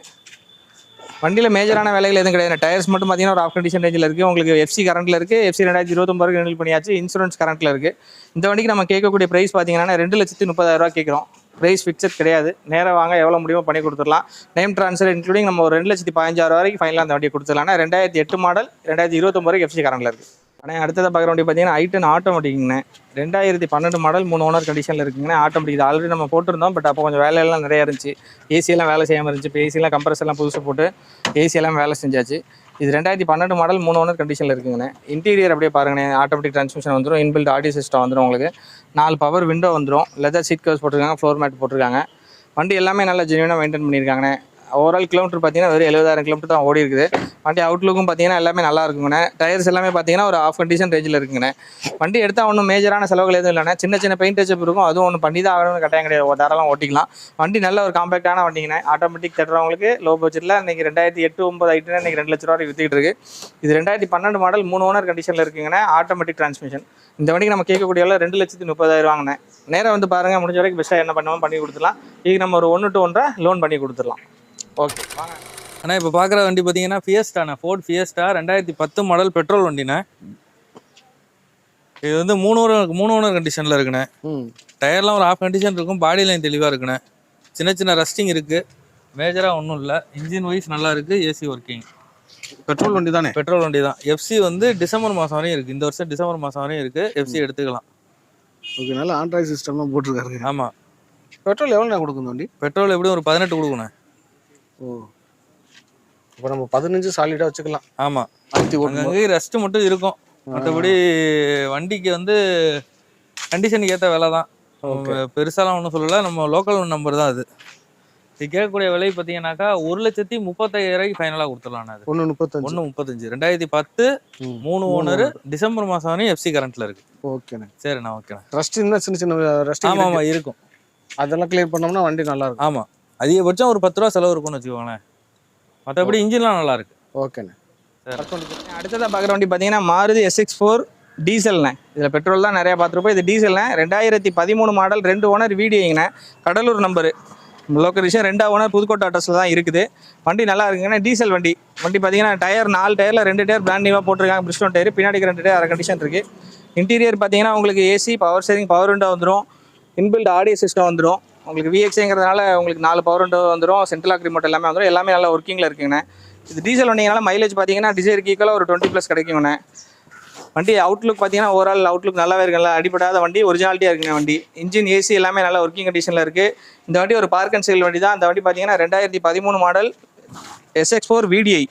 வண்டியில் மேஜரான வேலைகள் எதுவும் கிடையாது. டயர்ஸ் மட்டும் பார்த்தீங்கன்னா ஒரு ஆஃப் கண்டிஷன் ரேஞ்சில் இருக்குது. உங்களுக்கு எஃப்சி கரண்ட்டில் இருக்குது. எஃப்சி 2029 ரினியூல் பண்ணியாச்சு. இன்சூரன்ஸ் கரண்ட்டில் இருக்குது. இந்த வண்டிக்கு நம்ம கேட்கக்கூடிய ப்ரைஸ் பார்த்தீங்கன்னா 2,30,000 கேட்குறோம். ப்ரைஸ் ஃபிக்ஸட் கிடையாது. நேராக வாங்க, எவ்வளோ முடியுமோ பண்ணி கொடுத்துடலாம். நேம் ட்ரான்ஸ்ஃபர் இன்க்ளூடிங் நம்ம ஒரு 2,15,000 வரைக்கும் ஃபைனலாக அந்த வண்டியை கொடுத்துடலாம். 2008 மாடல் 2029 வரைக்கும் எஃப்சி கரண்ட்டில் இருக்குது. ஆனால் அடுத்ததை பார்க்குற வண்டி பார்த்தீங்கன்னா i10 ஆட்டோமேட்டிக்ங்கண்ணே. 2012 மாடல் 3 ஓனர் கண்டிஷனில் இருக்குங்கண்ணே. ஆட்டோமேட்டிக் ஆல்ரெடி நம்ம போட்டிருந்தோம். பட் அப்போ கொஞ்சம் வேலையெல்லாம் நிறையா இருந்துச்சு. ஏசியெல்லாம் வேலை செய்யாமல் இருந்துச்சு. இப்போ ஏசியெல்லாம் கம்ப்ரஸர்லாம் புதுசாக போட்டு ஏசியெல்லாம் வேலை செஞ்சாச்சு. இது 2012 மாடல் 3 ஓனர் கண்டிஷனில் இருக்குங்கண்ணே. இன்டீரியர் அப்படியே பாருங்கண்ணே. ஆட்டோமேட்டிக் ட்ரான்ஸ்மிஷன் வந்துடும். இன்பில்ட் ஆடியோ சிஸ்டம் வந்துடும். உங்களுக்கு 4 பவர் விண்டோ வந்துடும். லெதர் சீட் கவர்ஸ் போட்டிருக்காங்க, ஃப்ளோர் மேட் போட்டிருக்காங்க. வண்டி எல்லாமே நல்லா ஜென்யூனாக மெயின்டைன் பண்ணியிருக்காங்கண்ணே. ஓவரால் கிலோமீட்டர் பார்த்தீங்கன்னா வெறும் 70,000 கிலோமீட்டர் தான் ஓடி இருக்குது. வண்டி அவுட்லுக்கும் பார்த்தீங்கன்னா எல்லாமே நல்லா இருக்குங்கண்ணே. டயர்ஸ் எல்லாமே பார்த்தீங்கன்னா ஒரு ஆஃப் கண்டிஷன் ரேஞ்சில் இருக்குங்கண்ணே. வண்டி எடுத்தால் ஒன்றும் மேஜரான செலவுகள் எதுவும் இல்லைண்ணே. சின்ன சின்ன பெயிண்ட் டச்சப் இருக்கும், அதுவும் ஒன்று பண்ணி தான் ஆகணும்னு கட்டாயம் கிடையாது. தாராளம் ஓட்டிக்கலாம். வண்டி நல்ல ஒரு காம்பேக்டான வண்டிங்கண்ணே. ஆட்டோமேட்டிக் தட்டுறவங்களுக்கு லோ பட்ஜெட்டில் இன்றைக்கி 2008-9 ஐட்டுனா இன்றைக்கி 2,00,000 ரூபாய் விற்றுக்கிட்டு இருக்குது. இது 2012 மாடல் 3 ஓனர் கண்டிஷனில் இருக்குங்கண்ணே. Automatic transmission. இந்த வண்டிக்கு நம்ம கேட்கக்கூடிய 2,30,000 வாங்கினேன். நேராக வந்து பாருங்கள், முடிஞ்ச வரைக்கும் பெஸ்ட்டாக என்ன பண்ணுவோம் பண்ணி கொடுத்துடலாம். இதுக்கு நம்ம ஒரு 1 to 1.5 லோன் பண்ணி கொடுத்துடலாம். ஓகே வாங்க. ஆனால் இப்போ பார்க்குற வண்டி பார்த்தீங்கன்னா ஃபியஸ்டாண்ணே. ஃபோர்ட் ஃபியஸ்டா 2010 மாடல் பெட்ரோல் வண்டிண்ணே. இது வந்து 3 ஓனர் கண்டிஷனில் இருக்குண்ணே. டயர்லாம் ஒரு ஆஃப் கண்டிஷன் இருக்கும். பாடி லைன் தெளிவாக இருக்குண்ணே. சின்ன சின்ன ரஸ்டிங் இருக்குது, மேஜராக ஒன்றும் இல்லை. இன்ஜின் வைஸ் நல்லா இருக்குது. AC working. பெட்ரோல் வண்டி தானே? பெட்ரோல் வண்டி தான். எஃப்சி வந்து டிசம்பர் மாதம் வரையும் இருக்குது. இந்த வருஷம் டிசம்பர் மாதம் வரையும் இருக்குது. எஃப்சி எடுத்துக்கலாம். ஓகே, நல்ல ஆண்ட்ராய்டு சிஸ்டம்லாம் போட்டிருக்காரு. ஆமாம். பெட்ரோல் எவ்வளோ நான் கொடுக்கணும் வண்டி? பெட்ரோல் எப்படியும் ஒரு 18 கொடுக்கணும். ஓ, இப்போ நம்ம 15 சாலிடாக வச்சுக்கலாம். ஆமாம். அங்கே ரெஸ்ட்டு மட்டும் இருக்கும். மற்றபடி வண்டிக்கு வந்து கண்டிஷனுக்கு ஏற்ற விலை தான். பெருசாலாம் ஒன்றும் சொல்லலை. நம்ம லோக்கல் நம்பர் தான் அது. இது கேட்கக்கூடிய விலை பார்த்தீங்கன்னாக்கா 1,35,000 ஃபைனலாக கொடுத்துடலாம். அது 1,35. 2010 3 ஓனர் டிசம்பர் மாதம் வரையும் எஃப்சி கரண்ட்டில் இருக்குது. ஓகேண்ணே. சரிண்ணா, ஓகேண்ணா. ரஸ்ட் இருந்தால் சின்ன சின்ன ரஸ்ட் ஆமாம் இருக்கும். அதெல்லாம் கிளியர் பண்ணோம்னா வண்டி நல்லா இருக்கும். ஆமாம், அதிகபட்சம் ஒரு 10 ரூபா செலவு இருக்கும்னு வச்சுக்கோங்களேன். மற்றபடி இன்ஜின்லாம் நல்லா இருக்கு. ஓகேண்ணே. அடுத்ததாக பார்க்குற வண்டி பார்த்தீங்கன்னா மாருதி SX4 டீசல்ண்ணே. இதில் பெட்ரோல் தான் நிறையா பார்த்துருப்போம். இது டீசல்ண்ணே. 2013 மாடல் 2 ஓனர் வீடியோங்கண்ணே. கடலூர் நம்பரு. லோக்கல் விஷயம் 2ஆம் ஓனர் புதுக்கோட்டை அட்ரஸில் தான் இருக்குது. வண்டி நல்லா இருக்குங்கன்னா டீசல் வண்டி. வண்டி பார்த்தீங்கன்னா டயர் 4 டயரில் 2 டயர் பிராண்ட் நியூவாக போட்டிருக்காங்க. பிரிஸ்டோன் டயர், பின்னாடி 2 டயர் அரை கண்டிஷன் இருக்குது. இன்டீரியர் பார்த்தீங்கன்னா உங்களுக்கு AC, power steering, power window வந்துடும். இன்பில்ட் ஆடியோ சிஸ்டம் வந்துடும். உங்களுக்கு விஎக்ஸேங்கிறதுனால உங்களுக்கு 4 பவர் விண்டோ வந்துடும். சென்ட்ரல் லாக் ரிமோட் எல்லாமே வந்துடும். எல்லாமே நல்லா ஒர்க்கிங்கில் இருக்குங்கண்ணே. இது டீசல் வண்டிங்கனால மைலேஜ் பார்த்தீங்கன்னா டிசைருக்கு ஈக்குவலாக ஒரு 20+ கிடைக்குங்கண்ணே. வண்டி அவுட்லுக் பார்த்தீங்கன்னா ஓவரால் அவுட்லுக் நல்லாவே இருக்கு. நல்லா அடிப்படாத வண்டி, ஒரிஜினாலிட்டியாக இருக்குங்க வண்டி. இன்ஜின், ஏசி எல்லாமே நல்லா ஒர்க்கிங் கண்டிஷனில் இருக்குது. இந்த வண்டி ஒரு பார்க் அண்ட் சேல் வண்டி தான். அந்த வண்டி பார்த்தீங்கன்னா 2013 மாடல் SX4 VDI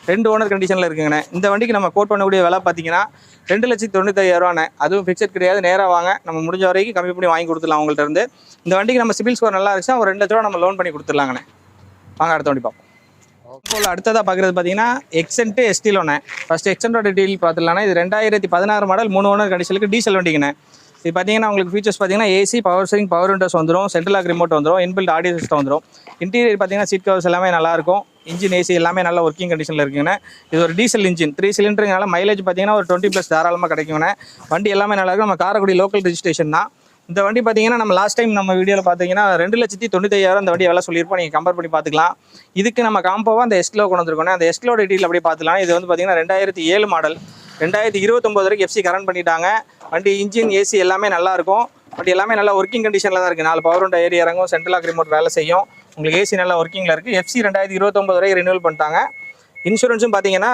2 ஓனர் கண்டிஷனில் இருக்குங்கண்ணே. இந்த வண்டிக்கு நம்ம கோட் பண்ணக்கூடிய விலை பார்த்தீங்கன்னா 2,95,000 அதுவும் ஃபிக்ஸட் கிடையாது. நேராக வாங்க, நம்ம முடிஞ்ச வரைக்கும் கம்மி பண்ணி வாங்கி கொடுத்துடலாம் உங்கள்கிட்ட இருந்து. இந்த வண்டிக்கு நம்ம சிபில் ஸ்கோர் நல்லா இருந்துச்சுன்னா ஒரு 2 லட்ச ரூபா நம்ம லோன் பண்ணி கொடுத்துடலாங்கண்ணே. வாங்க அடுத்த வண்டி பார்ப்போம். இப்போ அடுத்ததாக பார்க்குறது பார்த்தீங்கன்னா எக்ஸென்ட் எஸ்டிலோண்ணே. ஃபஸ்ட்டு எக்ஸென்ட்டோட டீல் பார்த்துலாம்னா இது 2016 மாடல் 3 ஓனர் கண்டிஷனுக்கு டீசல் வண்டிங்கண்ணே. இது பார்த்தீங்கன்னா உங்களுக்கு ஃபீச்சர்ஸ் பார்த்தீங்கன்னா AC, power steering, power Windows வந்துடும். சென்ட்ரல் லாக் ரிமோட் வந்துடும். இன்பில்ட் ஆடியோ சிஸ்டம் வந்துடும். இன்டீரியர் பார்த்தீங்கன்னா சீட் கவர்ஸ் எல்லாமே நல்லாயிருக்கும். இன்ஜின், ஏசி எல்லாமே நல்ல ஒர்க்கிங் கண்டிஷனில் இருக்குங்கண்ணே. இது ஒரு டீசல் இன்ஜின் 3 சிலிண்டருங்கனால மைலேஜ் பார்த்தீங்கன்னா ஒரு 20+ தாராளமாக கிடைக்குங்கண்ணே. வண்டி எல்லாமே நல்லாயிருக்கும். நம்ம காரைக்குடி லோக்கல் ரெஜிஸ்ட்ரேஷன் தான். இந்த வண்டி பார்த்தீங்கன்னா நம்ம லாஸ்ட் டைம் நம்ம வீடியோவில் பார்த்தீங்கன்னா 2,95,000 இந்த வண்டி எல்லாம் சொல்லியிருப்போம். நீங்கள் கம்பேர் பண்ணி பார்த்துக்கலாம். இதுக்கு நம்ம காம்போவாக அந்த எஸ்டிலோ கொண்டு வந்திருக்கோம். அந்த எஸ்டிலோ டீட்டெயில் அப்படியே பார்த்துக்கலாம். இது வந்து பார்த்தீங்கன்னா 2007 மாடல் 2029 வரைக்கும் எஃப்சி கரண்ட் பண்ணிட்டாங்க. வண்டி இன்ஜின், ஏசி எல்லாமே நல்லாயிருக்கும். வண்டி எல்லாமே நல்லா ஒர்க்கிங் கண்டிஷனில் தான் இருக்குது. 4 பவர் விண்டோ ஏறி இறங்கும். சென்ட்ரல் லாக் ரிமோட் வேலை செய்யும். உங்களுக்கு ஏசி நல்லா ஒர்க்கிங்கில் இருக்குது. எஃப்சி 2029 வரைக்கும் ரினியூவல் பண்ணிட்டாங்க. இன்சூரன்ஸும் பார்த்தீங்கன்னா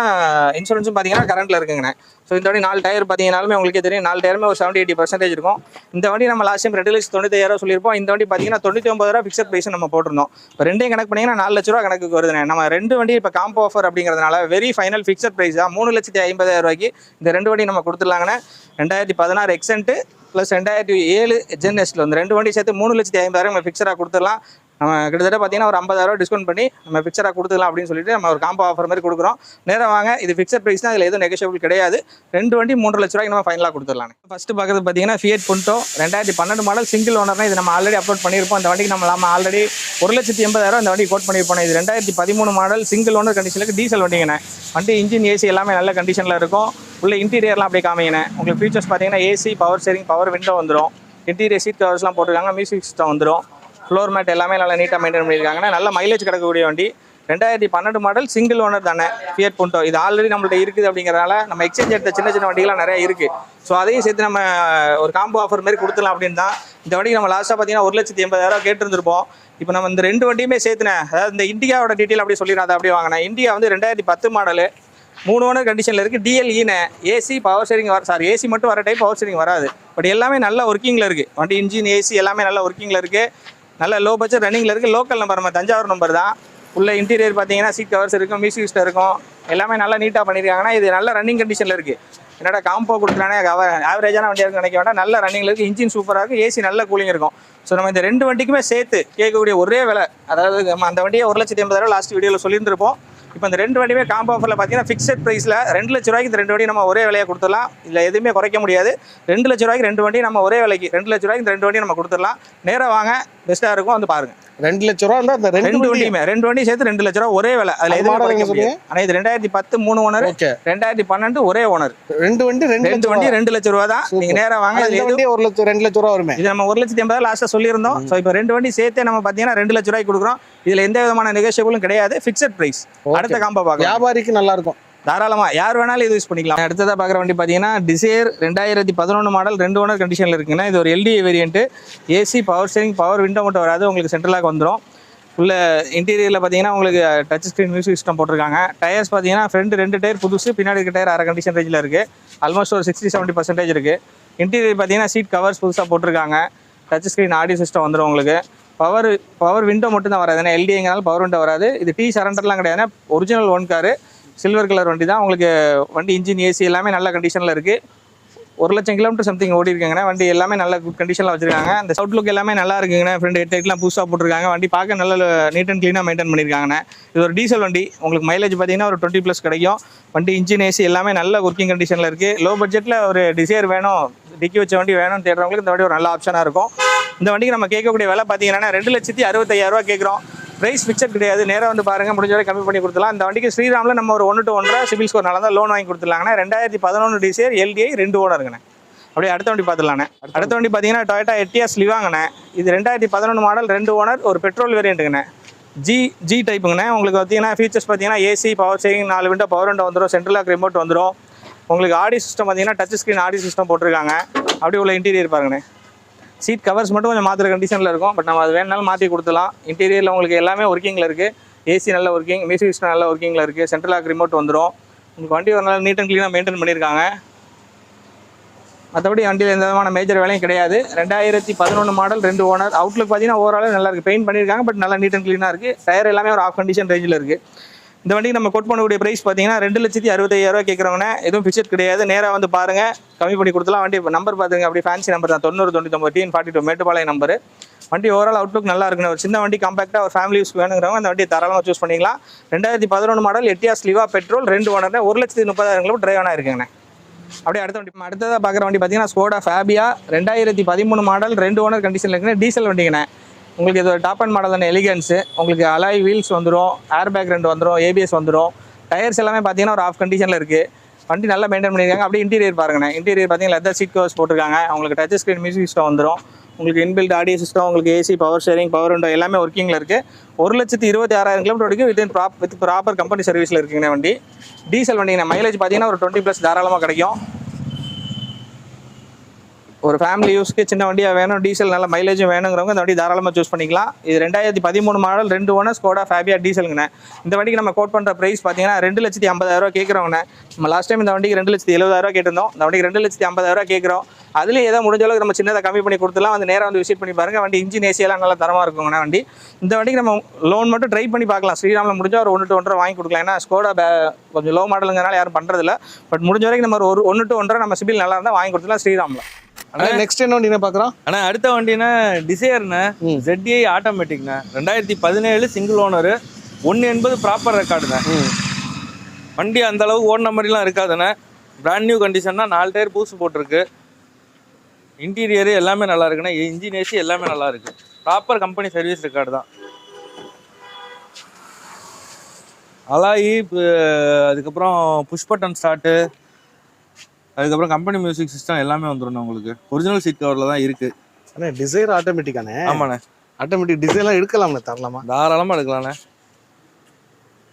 கரண்ட்டில் இருக்குங்கண்ணே. ஸோ இந்த வண்டி 4 டயர் பார்த்தீங்கன்னாலுமே உங்களுக்கே தெரியும். 4 டயருமே ஒரு 70-80% இருக்கும். இந்த வண்டி நம்ம லாஸ்ட் டைம் 2,95,000 சொல்லியிருப்போம். இந்த வண்டி பார்த்தீங்கன்னா 99,000 ஃபிக்ஸட் ப்ரைஸ் நம்ம போட்டிருந்தோம். இப்போ ரெண்டையும் கணக்கு பண்ணிங்கன்னா 4 லட்ச ரூபா கணக்குக்கு வருதுண்ணே. நம்ம 2 வண்டி இப்போ காம்போ ஆஃபர் அப்படிங்கிறதுனால வெரி ஃபைனல் ஃபிக்ஸட் ப்ரைஸ் தான் 3,50,000 ரூபாய்க்கு இந்த 2 வண்டி நம்ம கொடுத்துடலாங்கண்ணே. 2016 எக்ஸென்ட் ப்ளஸ் 2007 ஜென்எஸ்டில் வந்து 2 வண்டி சேர்த்து 3,50,000 நம்ம ஃபிக்ஸடாக கொடுத்துடலாம். நம்ம கிட்டத்தட்ட பார்த்தீங்கன்னா ஒரு 50,000 டிஸ்கவுண்ட் பண்ணி நம்ம ஃபிக்ஸடாக கொடுத்துக்கலாம் அப்படின்னு சொல்லிட்டு நம்ம ஒரு காம்போ ஆஃபர் மாதிரி கொடுக்குறோம். நேராக வாங்க. இது ஃபிக்ஸட் ப்ரைஸ் தான். இதில் எதுவும் நெகோஷியபிள் கிடையாது. 2 வண்டி 3 லட்ச ரூபாய்க்கு நம்ம ஃபைனலாக கொடுத்துடலாம். ஃபஸ்ட்டு பார்க்குறது பார்த்தீங்கன்னா ஃபியட் புண்டோ 2012 மாடல் சிங்கிள் ஓனர்னா இது நம்ம ஆல்ரெடி அப்லோட் பண்ணியிருப்போம். இந்த வண்டிக்கு நம்ம ஆல்ரெடி 1,80,000 இந்த வண்டி கோட் பண்ணியிருப்போம். இது 2013 மாடல் சிங்கிள் ஓனர் கண்டிஷனுக்கு டீசல் வண்டிங்கண்ணே. வண்டி இன்ஜின், ஏசி எல்லாமே நல்ல கண்டிஷனில் இருக்கும். உள்ள இன்டீரியர்லாம் அப்படியே காமிங்கண்ணே. உங்களுக்கு ஃபீச்சர்ஸ் பார்த்தீங்கன்னா AC, power steering, power window வந்துடும். இன்டீரியர் சீட் கவர்ஸ்லாம் போட்டிருக்காங்க. மியூசிக் சிஸ்டம் வந்துடும். ஃப்ளோர் மேட் எல்லாமே நல்லா நீட்டாக மெயின்டைன் பண்ணியிருக்காங்கன்னா நல்ல மைலேஜ் கிடைக்கக்கூடிய வண்டி. 2012 மாடல் சிங்கிள் ஓனர் தானே ஃபியட் புண்டோ. இது ஆல்ரெடி நம்மள்ட்ட இருக்குது அப்படிங்கிறனால நம்ம எக்ஸ்சேஞ்ச் எடுத்த சின்ன வண்டிகள்லாம் நிறைய இருக்குது. ஸோ அதையும் சேர்த்து நம்ம ஒரு காம்போ ஆஃபர் மாதிரி கொடுத்துலாம் அப்படின்னு தான் இந்த வண்டிக்கு நம்ம லாஸ்ட்டாக பார்த்தீங்கன்னா 1,80,000 கேட்டிருந்திருப்போம். இப்போ நம்ம இந்த 2 வண்டியுமே சேர்த்துனேன். அதாவது இந்த இண்டிகாவோட டீட்டெயில் அப்படி சொல்லிடுறேன். அதை அப்படியே வாங்கினேன். இண்டிகா வந்து 2010 மாடலு 3 ஓனர் கண்டிஷனில் இருக்குது. டிஎல்இன்னு ஏசி, பவர் ஸ்டீரிங் ஏசி மட்டும் வர டைப், பவர் ஸ்டீரிங் வராது. பட் எல்லாமே நல்ல ஒர்க்கிங்கில் இருக்குது. வண்டி இன்ஜின், ஏசி எல்லாமே நல்ல ஒர்க்கிங்கில் இருக்குது. நல்ல லோ பட்ஜெட் ரன்னிங்கில் இருக்குது. லோக்கல் நம்பர் நம்ம தஞ்சாவூர் நம்பர் தான். உள்ள இன்டீரியர் பார்த்தீங்கன்னா சீட் கவர்ஸ் இருக்கும், மியூசிக் சிஸ்டம் இருக்கும். எல்லாமே நல்லா நீட்டாக பண்ணியிருக்காங்கன்னா இது நல்ல ரன்னிங் கண்டிஷனில் இருக்குது. என்னடா காம்போ கொடுக்குறானே ஆவரேஜான வண்டியாக இருக்குன்னு நினைக்க வேண்டாம். நல்ல ரன்னிங்கில் இருக்குது. இன்ஜின் சூப்பராக இருக்குது. ஏசி நல்ல கூலிங் இருக்கும். ஸோ நம்ம இந்த 2 வண்டிக்குமே சேர்த்து கேட்கக்கூடிய ஒரே விலை, அதாவது நம்ம அந்த வண்டியை 1,80,000 லாஸ்ட் வீடியோவில் சொல்லியிருந்திருப்போம். இப்போ இந்த 2 வண்டியுமே காம்போ ஆஃபரில் பார்த்தீங்கன்னா ஃபிக்ஸட் ப்ரைஸில் 2 லட்ச ரூபாய்க்கு இந்த 2 வண்டி நம்ம ஒரே விலையை கொடுத்துடலாம். இதில் எதுவுமே குறைக்க முடியாது. 2 லட்ச ரூபாய்க்கு 2 வண்டி நம்ம ஒரே விலைக்கு 2 லட்ச ரூபாய்க்கு இந்த 2 வண்டி நம்ம கொடுத்துடலாம். நேராக வாங்க, பெஸ்ட்டாக இருக்கும். வந்து பாருங்க. 2 லட்ச ரூபா இருந்தால் இந்த 2 வண்டி சேர்த்து 2 லட்ச ரூபா ஒரே விலை. அதில் எதுவும் குறைக்க முடியாது. ஆனால் இது 2010 3 ஓனர், 2012 ஒரே ஓனர். 2 வண்டி 2 லட்ச ரூபா தான். நீங்கள் நேராக வாங்க. இது 2 லட்ச ரூபா வருமே. இது நம்ம 1,80,000 லாஸ்ட்டாக சொல்லியிருந்தோம். ஸோ இப்போ 2 வண்டி சேர்த்து நம்ம பார்த்தீங்கன்னா 2 லட்ச ரூபாய்க்கு கொடுக்குறோம். இதில் எந்த விதமான நெகோஷியபிளும் கிடையாது. Fixed price. அடுத்த காம்போ பார்க்கலாம். வியாபாரிக்கு நல்லா இருக்கும். தாராளமாக யார் வேணாலும் இது யூஸ் பண்ணிக்கலாம். அடுத்ததாக பார்க்குற வண்டி பார்த்தீங்கன்னா டிசைர் 2011 மாடல் 2 ஓனர் கண்டிஷனில் இருக்குங்கன்னா இது ஒரு LDA variant. AC, power steering, power window மட்டும் வராது. உங்களுக்கு சென்ட்ரலாக வந்துடும். உள்ள இன்டீரியரில் பார்த்தீங்கன்னா உங்களுக்கு டச் ஸ்க்ரீன் மியூசிக் சிஸ்டம் போட்டிருக்காங்க. டயர்ஸ் பார்த்தீங்கன்னா ஃப்ரண்ட் 2 டயர் புதுசு, பின்னாடி இருக்க டயர் அரை கண்டிஷன் ரேஞ்சில் இருக்குது. ஆல்மோஸ்ட் ஒரு 60-70% இருக்குது. இன்டீரியர் பார்த்தீங்கன்னா சீட் கவர்ஸ் புதுசாக போட்டிருக்காங்க. டச் ஸ்க்ரீன் ஆடியோ சிஸ்டம் வந்துடும். உங்களுக்கு பவர் விண்டோ மட்டும் தான் வராது. ஏன்னா எல்டிங்கிறனால பவர் விண்டோ வராது. இது டீ சரண்டர்லாம் கிடையாது. ஒரிஜினல் 1 காரு, சில்வர் கலர் வண்டி தான். உங்களுக்கு வண்டி இன்ஜின், ஏசி எல்லாமே நல்ல கண்டிஷனில் இருக்குது. 1,00,000 கிலோமீட்டர் சம்திங் ஓடி இருக்குங்கண்ணே. வண்டி எல்லாமே நல்ல குட் கண்டிஷனில் வச்சிருக்காங்க. அந்த அவுட்லுக் எல்லாமே நல்லா இருக்குங்கண்ணே. ஃப்ரெண்ட் ஹெட்லைட்லாம் புதுசாக போட்டிருக்காங்க. வண்டி பார்க்க நல்ல நீட் அண்ட் க்ளீனாக மெயின்டைன் பண்ணியிருக்காங்கண்ணே. இது ஒரு டீசல் வண்டி. உங்களுக்கு மைலேஜ் பார்த்தீங்கன்னா ஒரு 20+ கிடைக்கும். வண்டி இன்ஜின், ஏசி எல்லாமே நல்ல ஒர்க்கிங் கண்டிஷனில் இருக்குது. லோ பட்ஜெட்டில் ஒரு டிசைர் வேணும், டிக்கி வச்ச வண்டி வேணும்னு தேடுறவங்களுக்கு இந்த வண்டி ஒரு நல்ல ஆப்ஷனாக இருக்கும். இந்த வண்டிக்கு நம்ம கேட்கக்கூடிய விலை பார்த்தீங்கன்னா 2,65,000 கேட்குறோம். ப்ரைஸ் ஃபிக்ஸட் கிடையாது. நேராக வந்து பாருங்கள், முடிஞ்ச வரை கம்மி பண்ணி கொடுத்துலாம். இந்த வண்டிக்கு ஸ்ரீராமில் நம்ம ஒரு 1 to 1.5 சிபில் ஸ்கோர் நல்லா தான் லோன் வாங்கி கொடுத்துலாங்கண்ணே. 2011 டிசைர் எல்டிஐ 2 ஓனருங்கண்ணே. அப்படியே அடுத்த வண்டி பார்த்துடலாண்ணே. அடுத்த வண்டி பார்த்தீங்கன்னா டொயோட்டா எட்டியாஸ் லிவாங்கண்ணே. இது 2011 மாடல், 2 ஓனர், ஒரு பெட்ரோல் வேரியண்ட்டுங்கண்ணே. ஜி டைப்புங்கண்ணே. உங்களுக்கு பார்த்தீங்கன்னா ஃபீச்சர்ஸ் பார்த்தீங்கன்னா AC, power steering, 4 window power window வந்துடும், சென்ட்ரல் லாக் ரிமோட் வந்துடும். உங்களுக்கு ஆடி சிஸ்டம் பார்த்தீங்கன்னா டச் ஸ்க்ரீன் ஆடி சிஸ்டம் போட்டிருக்காங்க. அப்படியே உள்ள இன்டீரியர் பாருங்கண்ணே. சீட் கவர்ஸ் மட்டும் கொஞ்சம் மாற்றுற கண்டிஷனில் இருக்கும், பட் நம்ம அது வேணுனாலும் மாற்றி கொடுத்துலாம். இன்டீரியரில் உங்களுக்கு எல்லாமே ஒர்க்கிங்கில் இருக்குது. ஏசி நல்ல ஒர்க்கிங், மியூசிக் சிஸ்டம் நல்ல ஒர்க்கிங்கில் இருக்குது, சென்ட்ரல் லாக் ரிமோட் வந்துடும். உங்களுக்கு வண்டி ஒரு நாள் நீட் அண்ட் க்ளீனாக மெயின்டைன் பண்ணியிருக்காங்க. மற்றபடி வண்டியில் எந்த விதமான மேஜர் வேலையும் கிடையாது. 2011 மாடல், 2 ஓனர். அவுட்லுக் பார்த்தீங்கன்னா ஓவரால் நல்லா இருக்குது. பெயிண்ட் பண்ணியிருக்காங்க, பட் நல்லா நீட் அண்ட் க்ளீனாக இருக்குது. டயர் எல்லாமே ஒரு ஆஃப் கண்டிஷன் ரேஞ்சில் இருக்குது. இந்த வண்டிக்கு நம்ம கோட் பண்ணக்கூடிய ப்ரைஸ் பார்த்தீங்கன்னா 2,65,000 கேட்குறவங்க. எதுவும் பிக்சர் கிடையாது. நேராக வந்து பாருங்கள், கம்மி பண்ணி கொடுத்துலாம். வண்டி நம்பர் பார்த்துங்க, அப்படி ஃபேன்சி நம்பர் தான், 9099 TN42 மேட்டுப்பாளையம் நம்பர். வண்டி ஓவரால் அவுட்லுக் நல்லா இருக்குன்னு. ஒரு சின்ன வண்டி காம்பாக்டாக ஒரு ஃபேமிலி யூஸ் வேணுங்கிறவங்க அந்த வண்டியை தாராளமாக சூஸ் பண்ணிக்கலாம். 2011 model, Etios லிவா petrol, 2 owner, 1,30,000 kilometre drive ஆனா இருக்குங்கண்ணே. அப்படியே அடுத்த வண்டி அடுத்ததாக பார்க்குற வண்டி பார்த்தீங்கன்னா ஸ்கோடா ஃபேபியா, 2013 மாடல், 2 ஓனர் கண்டிஷனில் இருக்குண்ணே. டீசல் வண்டிங்கண்ணே. உங்களுக்கு இது ஒரு டாப் அண்ட் மாடல் தானே, எலிகன்ஸு. உங்களுக்கு அலாய் வீல்ஸ் வந்துடும், ஏர் பேக் 2 வந்துடும், ஏபிஎஸ் வந்துடும். டயர்ஸ் எல்லாமே பார்த்தீங்கன்னா ஒரு ஆஃப் கண்டிஷனில் இருக்குது. வண்டி நல்லா மெயின்டைன் பண்ணியிருக்காங்க. அப்படியே இன்டீரியர் பாருங்கண்ணே. இன்டீரியர் பார்த்தீங்கன்னா லெதர் சீட் கவர்ஸ் போட்டிருக்காங்க. உங்களுக்கு டச் ஸ்க்ரீன் மியூசிக் சிஸ்டம் வந்துடும். உங்களுக்கு இன்பில்ட் ஆடியோ சிஸ்டம், உங்களுக்கு AC, power steering, power window எல்லாமே ஒர்க்கிங்கில் இருக்குது. 1,26,000 கிலோமீட்டர் வரைக்கும் வித் ப்ராப்பர் கம்பெனி சர்வீஸில் இருக்குங்கண்ணே வண்டி. டீசல் வண்டிங்கண்ணே. மைலேஜ் பார்த்தீங்கன்னா ஒரு 20+ தாராளமாக கிடைக்கும். ஒரு ஃபேமிலி யூஸ்க்கு சின்ன வண்டியாக வேணும், டீசல் நல்ல மைலேஜும் வேணுங்கிறவங்க இந்த வண்டி தாராளமாக சூஸ் பண்ணிக்கலாம். இது 2013 மாடல், 2 ஓனர், ஸ்கோடா ஃபேபியா டீசலுங்கண்ணே. இந்த வண்டிக்கு நம்ம கோட் பண்ணுற ப்ரைஸ் பார்த்தீங்கன்னா 2,50,000 கேட்குறவங்கண்ணே. நம்ம லாஸ்ட் டைம் இந்த வண்டிக்கு 2,70,000 கேட்டிருந்தோம். இந்த வண்டிக்கு 2,50,000 கேட்குறோம். அதுலேயும் ஏதோ முடிஞ்ச அளவுக்கு நம்ம சின்னதாக கம்மி பண்ணி கொடுத்துலாம். வந்து நேராக வந்து விசிட் பண்ணி பாருங்கள். வண்டி இன்ஜின் ஏசியெல்லாம் நல்லா தரமாக இருக்குங்கண்ணே வண்டி. இந்த வண்டிக்கு நம்ம லோன் மட்டும் ட்ரை பண்ணி பார்க்கலாம். ஸ்ரீராமில் முடிஞ்சால் ஒரு 1 to 1.5 வாங்கி கொடுக்கலாம். ஏன்னா ஸ்கோடா கொஞ்சம் லோ மாடலுங்கிறனால யாரும் பண்ணுறதில்ல. பட் முடிஞ்ச வரைக்கும் நம்ம ஒரு 1 to 1.5 நம்ம சிபில் நல்லா இருந்தால் வாங்கி கொடுத்துலாம் ஸ்ரீராமில். ஆனால் நெக்ஸ்ட் என்ன வண்டி பார்க்குறோம்? ஆனால் அடுத்த வண்டினா டிசையர்ண்ணே. ZDI ஆட்டோமேட்டிக்ண்ணே. 2017 சிங்கிள் ஓனர், 180 ப்ராப்பர் ரெக்கார்டுண்ணே. வண்டி அந்த அளவுக்கு ஓடின மாதிரிலாம் இருக்காதுண்ணே. பிராண்ட் நியூ கண்டிஷன்னா 4 டயர் பூசு போட்டிருக்கு. இன்டீரியரு எல்லாமே நல்லா இருக்குண்ணே. இன்ஜின் ஏசி எல்லாமே நல்லா இருக்கு. ப்ராப்பர் கம்பெனி சர்வீஸ் ரெக்கார்டு தான். அலாயி, அதுக்கப்புறம் புஷ் பட்டன் ஸ்டார்ட்டு, அதுக்கப்புறம் கம்பெனி மியூசிக் சிஸ்டம் எல்லாமே வந்துடும். உங்களுக்கு ஒரிஜினல் சீட் கவரில் தான் இருக்குது. ஆனால் டிசைர் ஆட்டோமேட்டிக்கானே? ஆமாண்ணே. ஆட்டோமேட்டிக் டிசைர்லாம் எடுக்கலாம்ண்ணே, தரலாமா? தாராளமாக எடுக்கலாண்ணே.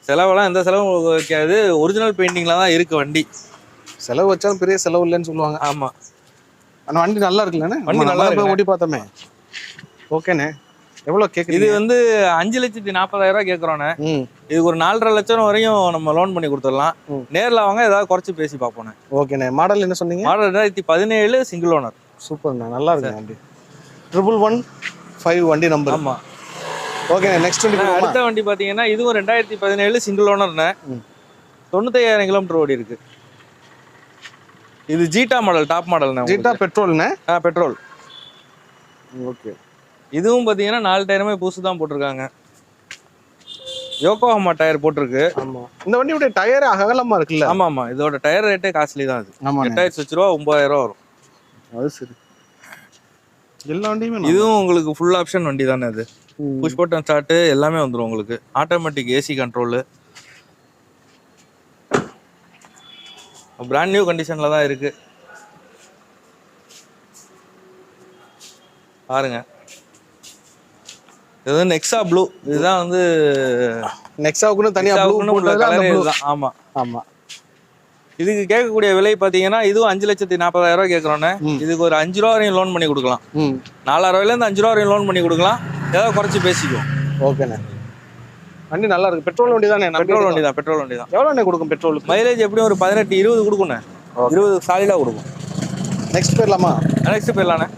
செலவெல்லாம் எந்த செலவும் வைக்காது. ஒரிஜினல் பெயிண்டிங்கில் தான் இருக்குது வண்டி. செலவு வச்சாலும் பெரிய செலவு இல்லைன்னு சொல்லுவாங்க. ஆமாம். ஆனால் வண்டி நல்லா இருக்குல்லண்ணே? வண்டி நல்லா போய் ஓட்டி பார்த்தோமே. ஓகேண்ணே. எவ்வளோ கேட்குது? இது வந்து 5,40,000 கேட்குறோண்ணே. இதுக்கு ஒரு 4.5 லட்சம் வரையும் நம்ம லோன் பண்ணி கொடுத்துடலாம். நேரில் வாங்க, ஏதாவது குறைச்சி பேசி பார்ப்போண்ணே. ஓகேண்ணே. மாடல் என்ன சொன்னீங்க? Model 2017 single owner. சூப்பர்ண்ணா, நல்லா இருக்கு வண்டி. 115 வண்டி நம்பர். ஆமாம். ஓகேண்ணே. நெக்ஸ்ட் வண்டி. அடுத்த வண்டி பார்த்தீங்கன்னா இதுவும் 2017 சிங்கிள் ஓனர்ண்ணே. 95,000 கிலோமீட்டர் ஓடி இருக்கு. இது ஜீட்டா மாடல், டாப் மாடல்ண்ணே. ஜீட்டா பெட்ரோல்ண்ணே? பெட்ரோல். ஓகே. இதுவும் பார்த்தீங்கன்னா 4 டயருமே புதுசு தான் போட்டிருக்காங்க. யோகோஹாமா டயர் போட்டிருக்கு. ஆமாம். இந்த வண்டியோட டயர் அகலமா இருக்குல்ல? ஆமாம். இதோட டயர் ரேட்டே காஸ்ட்லி தான். அது 8,000 ரூபா, 9,000 வரும். அது சரி. எல்லா வண்டியுமே இதுவும் உங்களுக்கு ஃபுல் ஆப்ஷன் வண்டி தானே. அது புஷ் பட்டன் ஸ்டார்ட் எல்லாமே வந்துடும். உங்களுக்கு automatic AC control. Brand new கண்டிஷனில் தான் இருக்கு. பாருங்க. இது வந்து நெக்ஸா ப்ளூ. இதுதான் வந்து நெக்ஸாவுக்குன்னு தனியாக ப்ளூ போட்டது. ஆமாம். ஆமாம். இதுக்கு கேட்கக்கூடிய விலை பார்த்தீங்கன்னா இதுவும் 5,40,000 கேட்குறோன்னே. இதுக்கு ஒரு 5 ரூபா வரையும் லோன் பண்ணி கொடுக்கலாம். 4,000 5 ரூபா வரையும் லோன் பண்ணி கொடுக்கலாம். ஏதாவது குறைச்சி பேசிக்குவோம். ஓகேண்ணே. வண்டி நல்லா இருக்கு. பெட்ரோல் வண்டி தானே? பெட்ரோல் வண்டி தான். பெட்ரோல் வண்டி தான். எவ்வளோண்ணே கொடுக்கும் பெட்ரோல்? மைலேஜ் எப்படியும் ஒரு 18-20 கொடுக்குண்ணே. 20 சாலிடாக கொடுக்கும். நெக்ஸ்ட் போயிடலாமா? நெக்ஸ்ட் போயிடலாண்ணே.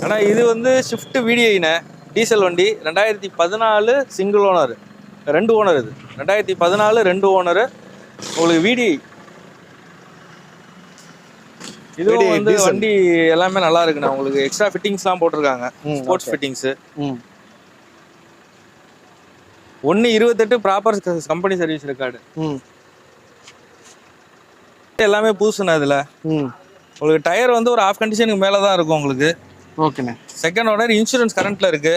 ஆனால் இது வந்து ஷிஃப்ட் VDIண்ணே. டீசல் வண்டி. 2014 சிங்கிள் ஓனர், 2 ஓனர். இது 2014 2 ஓனர். உங்களுக்கு VDI. இதுவும் வந்து வண்டி எல்லாமே நல்லா இருக்குண்ணே. உங்களுக்கு எக்ஸ்ட்ரா ஃபிட்டிங்ஸ்லாம் போட்டிருக்காங்க. Sports fittings. 128 proper company service record. எல்லாமே புதுசுண்ணே. இதில் உங்களுக்கு டயர் வந்து ஒரு ஆஃப் கண்டிஷனுக்கு மேலே தான் இருக்கும் உங்களுக்கு. ஓகேண்ணே. செகண்ட் ஓனர், இன்சூரன்ஸ் கரண்ட்ல இருக்கு.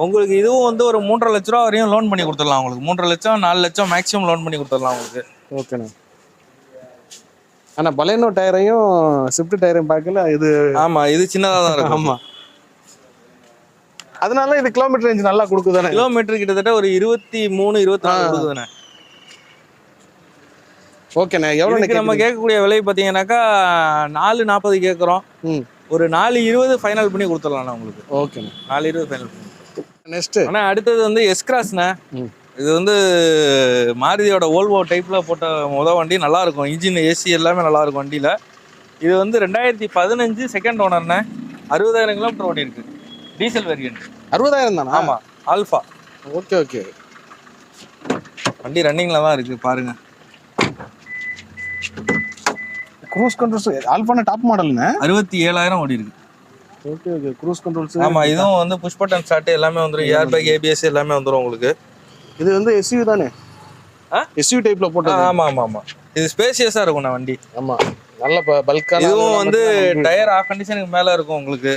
உங்களுக்கு இதுவும் வந்து ஒரு 3.5 லட்ச ரூபா வரையும் லோன் பண்ணி கொடுத்துடலாம். உங்களுக்கு 3.5 லட்சம் 4 லட்சம் மேக்ஸிமம் லோன் பண்ணி கொடுத்துடலாம் உங்களுக்கு. ஓகேண்ணே. ஆனால் பலேனோ டயரையும் ஸ்விஃப்ட் டயரையும் பார்க்கல இது. ஆமா, இது சின்னதா தான் இருக்கும். ஆமாம், அதனால இது கிலோமீட்டர் ரேஞ்ச் நல்லா கொடுக்குதானே? கிலோமீட்டர் கிட்டத்தட்ட ஒரு 23-24 கொடுக்குதுண்ணே. ஓகேண்ணே. எவ்வளோ நம்ம கேட்கக்கூடிய விலை பார்த்தீங்கன்னாக்கா 440 கேட்குறோம். ஒரு 420 ஃபைனல் பண்ணி கொடுத்துடலாண்ணா உங்களுக்கு. ஓகேண்ணே, 420 ஃபைனல் பண்ணி. நெக்ஸ்ட் ஆனால் அடுத்தது வந்து எஸ்கிராஸ்ண்ணே. இது வந்து மாருதியோட ஓல்வோ டைப்பில் போட்ட வண்டி நல்லா இருக்கும். இன்ஜின், ஏசி எல்லாமே நல்லா இருக்கும் வண்டியில். இது வந்து 2015 செகண்ட் ஓனர்ண்ணே. 60,000 கிலோமீட்டர் ஓடி இருக்கு. Diesel variant. 60,000 தானா? ஆமாம், ஆல்ஃபா. Okay okay. வண்டி ரன்னிங்கில் தான் இருக்குது பாருங்க. க்ரூஸ் கண்ட்ரோல்ஸ் ஆல்ஃபான டாப் மாடலுங்க. 67,000 ஓடி இருக்கு. Okay okay. Cruise controls. ஆமாம், இதுவும் வந்து புஷ் பட்டன் ஸ்டார்ட் எல்லாமே வந்துடும். ஏர் பேக், ஏபிஎஸ் எல்லாமே வந்துடும் உங்களுக்கு. இது வந்து எஸ்யூவி தானே? எஸ்யூவி டைப்ல போட்டது. ஆமாம் ஆமாம் ஆமாம். இது ஸ்பேசியஸாக இருக்கும் நான் வண்டி. ஆமாம், நல்ல பல்கான. இதுவும் வந்து டயர் ஆஃப் கண்டிஷனுக்கு மேலே இருக்கும் உங்களுக்கு.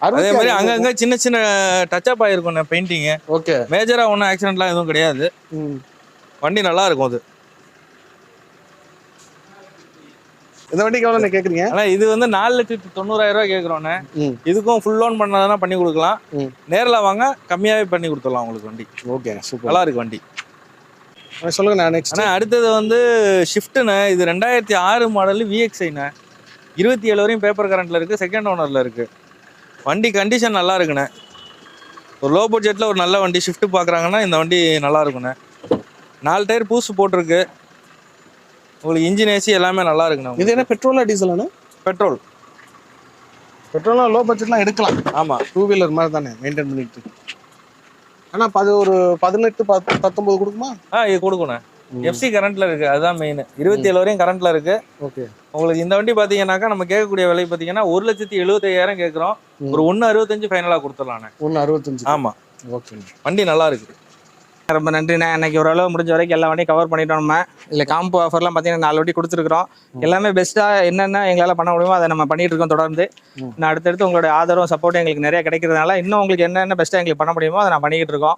அதே மாதிரி அங்கங்க சின்ன சின்ன டச் அப் ஆயிருக்கும் பெயிண்டிங். ஓகே. மேஜரா ஒன்றும் ஆக்சிடென்ட்லாம் எதுவும் கிடையாது. வண்டி நல்லா இருக்கும். அது இந்த வண்டிக்கு எவ்வளோ கேட்குறீங்க? ஆனால் இது வந்து 4,90,000 கேட்குறோண்ணே. இதுக்கும் ஃபுல் லோன் பண்ணாதானே பண்ணி கொடுக்கலாம். நேரில் வாங்க, கம்மியாகவே பண்ணி கொடுத்துடலாம் உங்களுக்கு வண்டி. ஓகே, சூப்பர், நல்லா இருக்கு வண்டி. சொல்லுங்க நான் நெக்ஸ்ட். ஆனால் அடுத்தது வந்து ஷிஃப்ட்டுண்ணே. இது 2006 மாடல் VXIண்ணே. 27 வரையும் பேப்பர் கரண்ட்டில் இருக்குது. செகண்ட் ஓனரில் இருக்குது. வண்டி கண்டிஷன் நல்லா இருக்குண்ணே. ஒரு லோ பட்ஜெட்டில் ஒரு நல்ல வண்டி ஷிஃப்ட் பார்க்குறாங்கன்னா இந்த வண்டி நல்லா இருக்குண்ணே. 4 டயர் பூசு போட்டிருக்கு. உங்களுக்கு இன்ஜின், ஏசி எல்லாமே நல்லா இருக்குண்ணே. இது என்ன பெட்ரோலா டீசலாண்ணே? பெட்ரோல். பெட்ரோலாம் லோ பட்ஜெட்லாம் எடுக்கலாம். ஆமாம், 2 வீலர் மாதிரி தானே மெயின்டைன் பண்ணிட்டு. ஆனால் ஒரு 18-19 கொடுக்குமா? இது கொடுக்குண்ணே. எஃப்சி கரண்ட்ல இருக்கு, அதுதான் மெயின். 27 வரையும் கரண்ட்ல இருக்கு. ஓகே. உங்களுக்கு இந்த வண்டி பாத்தீங்கன்னாக்கா நம்ம கேட்கக்கூடிய விலை பாத்தீங்கன்னா 1,75,000 கேட்குறோம். ஒரு 1,65 ஃபைனலாக கொடுத்துடலாண்ணே. 1,65. ஆமா, ஓகே. வண்டி நல்லா இருக்கு. ரொம்ப நன்றிண்ணே. இன்னைக்கு ஓரளவு முடிஞ்ச வரைக்கும் எல்லா வண்டியும் கவர் பண்ணிட்டோம். நம்ம இல்லை காம்போ ஆஃபர்லாம் பார்த்தீங்கன்னா 4 வண்டி கொடுத்துருக்குறோம். எல்லாமே பெஸ்ட்டாக என்னென்ன எங்களால் பண்ண முடியுமோ அதை நம்ம பண்ணிட்டு இருக்கோம் தொடர்ந்து. நான் அடுத்தடுத்து உங்களோட ஆதரவும் சப்போர்ட்டும் எங்களுக்கு நிறைய கிடைக்கிறதுனால இன்னும் உங்களுக்கு என்னென்ன பெஸ்ட்டாக எங்களுக்கு பண்ண முடியுமோ அதை நான் பண்ணிக்கிட்டு இருக்கோம்.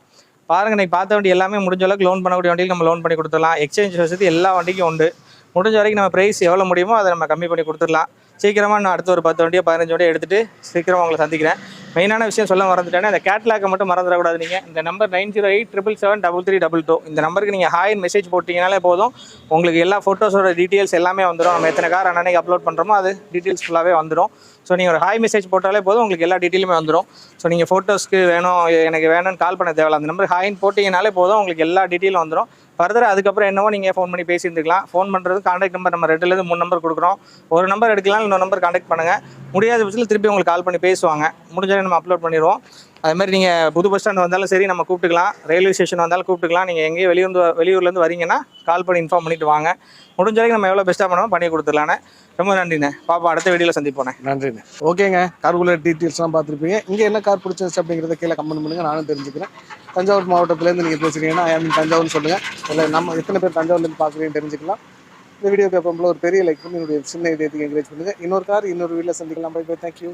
பாருங்க, இன்னைக்கு பார்த்த வண்டி எல்லாமே முடிஞ்ச அளவுக்கு லோன் பண்ணக்கூடிய வண்டிக்கு நம்ம லோன் பண்ணி கொடுத்துடலாம். எக்ஸ்சேஞ்ச் வசதி எல்லா வண்டிக்கும் உண்டு. முடிஞ்ச வரைக்கும் நம்ம ப்ரைஸ் எவ்வளோ முடியுமோ அதை நம்ம கம்மி பண்ணி கொடுத்துடலாம். சீக்கிரமாக நான் அடுத்த ஒரு 10 வண்டியோ 15 வண்டியோ எடுத்துகிட்டு சீக்கிரமாக உங்களை சந்திக்கிறேன். மெயினான விஷயம் சொல்ல மறந்துட்டேன்னா, இந்த கேட்லாக்கை மட்டும் மறந்துடக்கூடாது. நீங்கள் இந்த நம்பர் 9087773322 இந்த நம்பருக்கு நீங்கள் ஹாய்னு மெசேஜ் போட்டிங்கனாலே போதும். உங்களுக்கு எல்லா ஃபோட்டோஸோட டீட்டெயில்ஸ் எல்லாமே வந்துடும். நம்ம எத்தனை கார் அன்னைக்கு அப்லோட் பண்ணுறோமோ அது டீட்டெயில்ஸ் ஃபுல்லாகவே வந்துடும். ஸோ நீங்கள் ஒரு ஹாய் மெசேஜ் போட்டாலே போதும், உங்களுக்கு எல்லா டீட்டெயிலுமே வந்துடும். ஸோ நீங்கள் ஃபோட்டோஸ்க்கு வேணும், எனக்கு வேணும்னு கால் பண்ண தேவையில்ல. அந்த நம்பர் ஹாய்னு போட்டிங்கனாலே போதும், உங்களுக்கு எல்லா டீட்டெயிலும் வந்துடும். ஃபர்தராக அதுக்கப்புறம் என்னவோ நீங்கள் ஃபோன் பண்ணி பேசியிருந்துக்கலாம். ஃபோன் பண்ணுறது கான்டாக்ட் நம்பர் நம்ம 2லேருந்து 3 நம்பர் கொடுக்குறோம். ஒரு நம்பர் எடுக்கலாம், இன்னொரு நம்பர் கான்டாக்ட் பண்ணுங்கள். முடியாத பட்சத்தில் திருப்பி உங்களுக்கு கால் பண்ணி பேசுவாங்க. முடிஞ்சாலும் நம்ம அப்லோட் பண்ணிடுவோம். அதுமாதிரி நீங்கள் புது பஸ் ஸ்டாண்ட் வந்தாலும் சரி நம்ம கூப்பிட்டுக்கலாம். ரயில்வே ஸ்டேஷன் வந்தாலும் கூப்பிட்டுக்கலாம். நீங்கள் எங்கேயும் வெளியூர்லேருந்து வரீங்கன்னா கால் பண்ணி இன்ஃபார்ம் பண்ணிவிட்டு வாங்க. முடிஞ்ச வரைக்கும் நம்ம எவ்வளோ பெஸ்ட்டாக பண்ணுவோம் பண்ணி கொடுத்துடலாண்ணே. ரொம்ப நன்றிண்ணே. பாப்பா அடுத்த வீடியோவில் சந்திப்போண்ணே. நன்றிண்ணே. ஓகேங்க, கார்குலர் டீட்டெயில்ஸ்லாம் பார்த்துருப்பீங்க. இங்கே என்ன கார் பிடிச்சிருச்சு அப்படிங்கிறத கீழே கமெண்ட் பண்ணுங்கள், நானும் தெரிஞ்சுக்கிறேன். தஞ்சாவூர் மாவட்டத்துலேருந்து நீங்கள் பேசுகிறீங்கன்னா தஞ்சாவூர்னு சொல்லுங்கள். இல்லை நம்ம எத்தனை பேர் தஞ்சாவூர்லேருந்து பார்க்குறீங்கன்னு தெரிஞ்சுக்கலாம். இந்த வீடியோக்கு எப்போ ஒரு பெரிய லைக் பண்ணி என்னுடைய சின்ன இதயத்துக்கு என்கரேஜ் பண்ணுங்கள். இன்னொரு வீடியோவில் சந்திக்கலாம். Bye bye, thank you.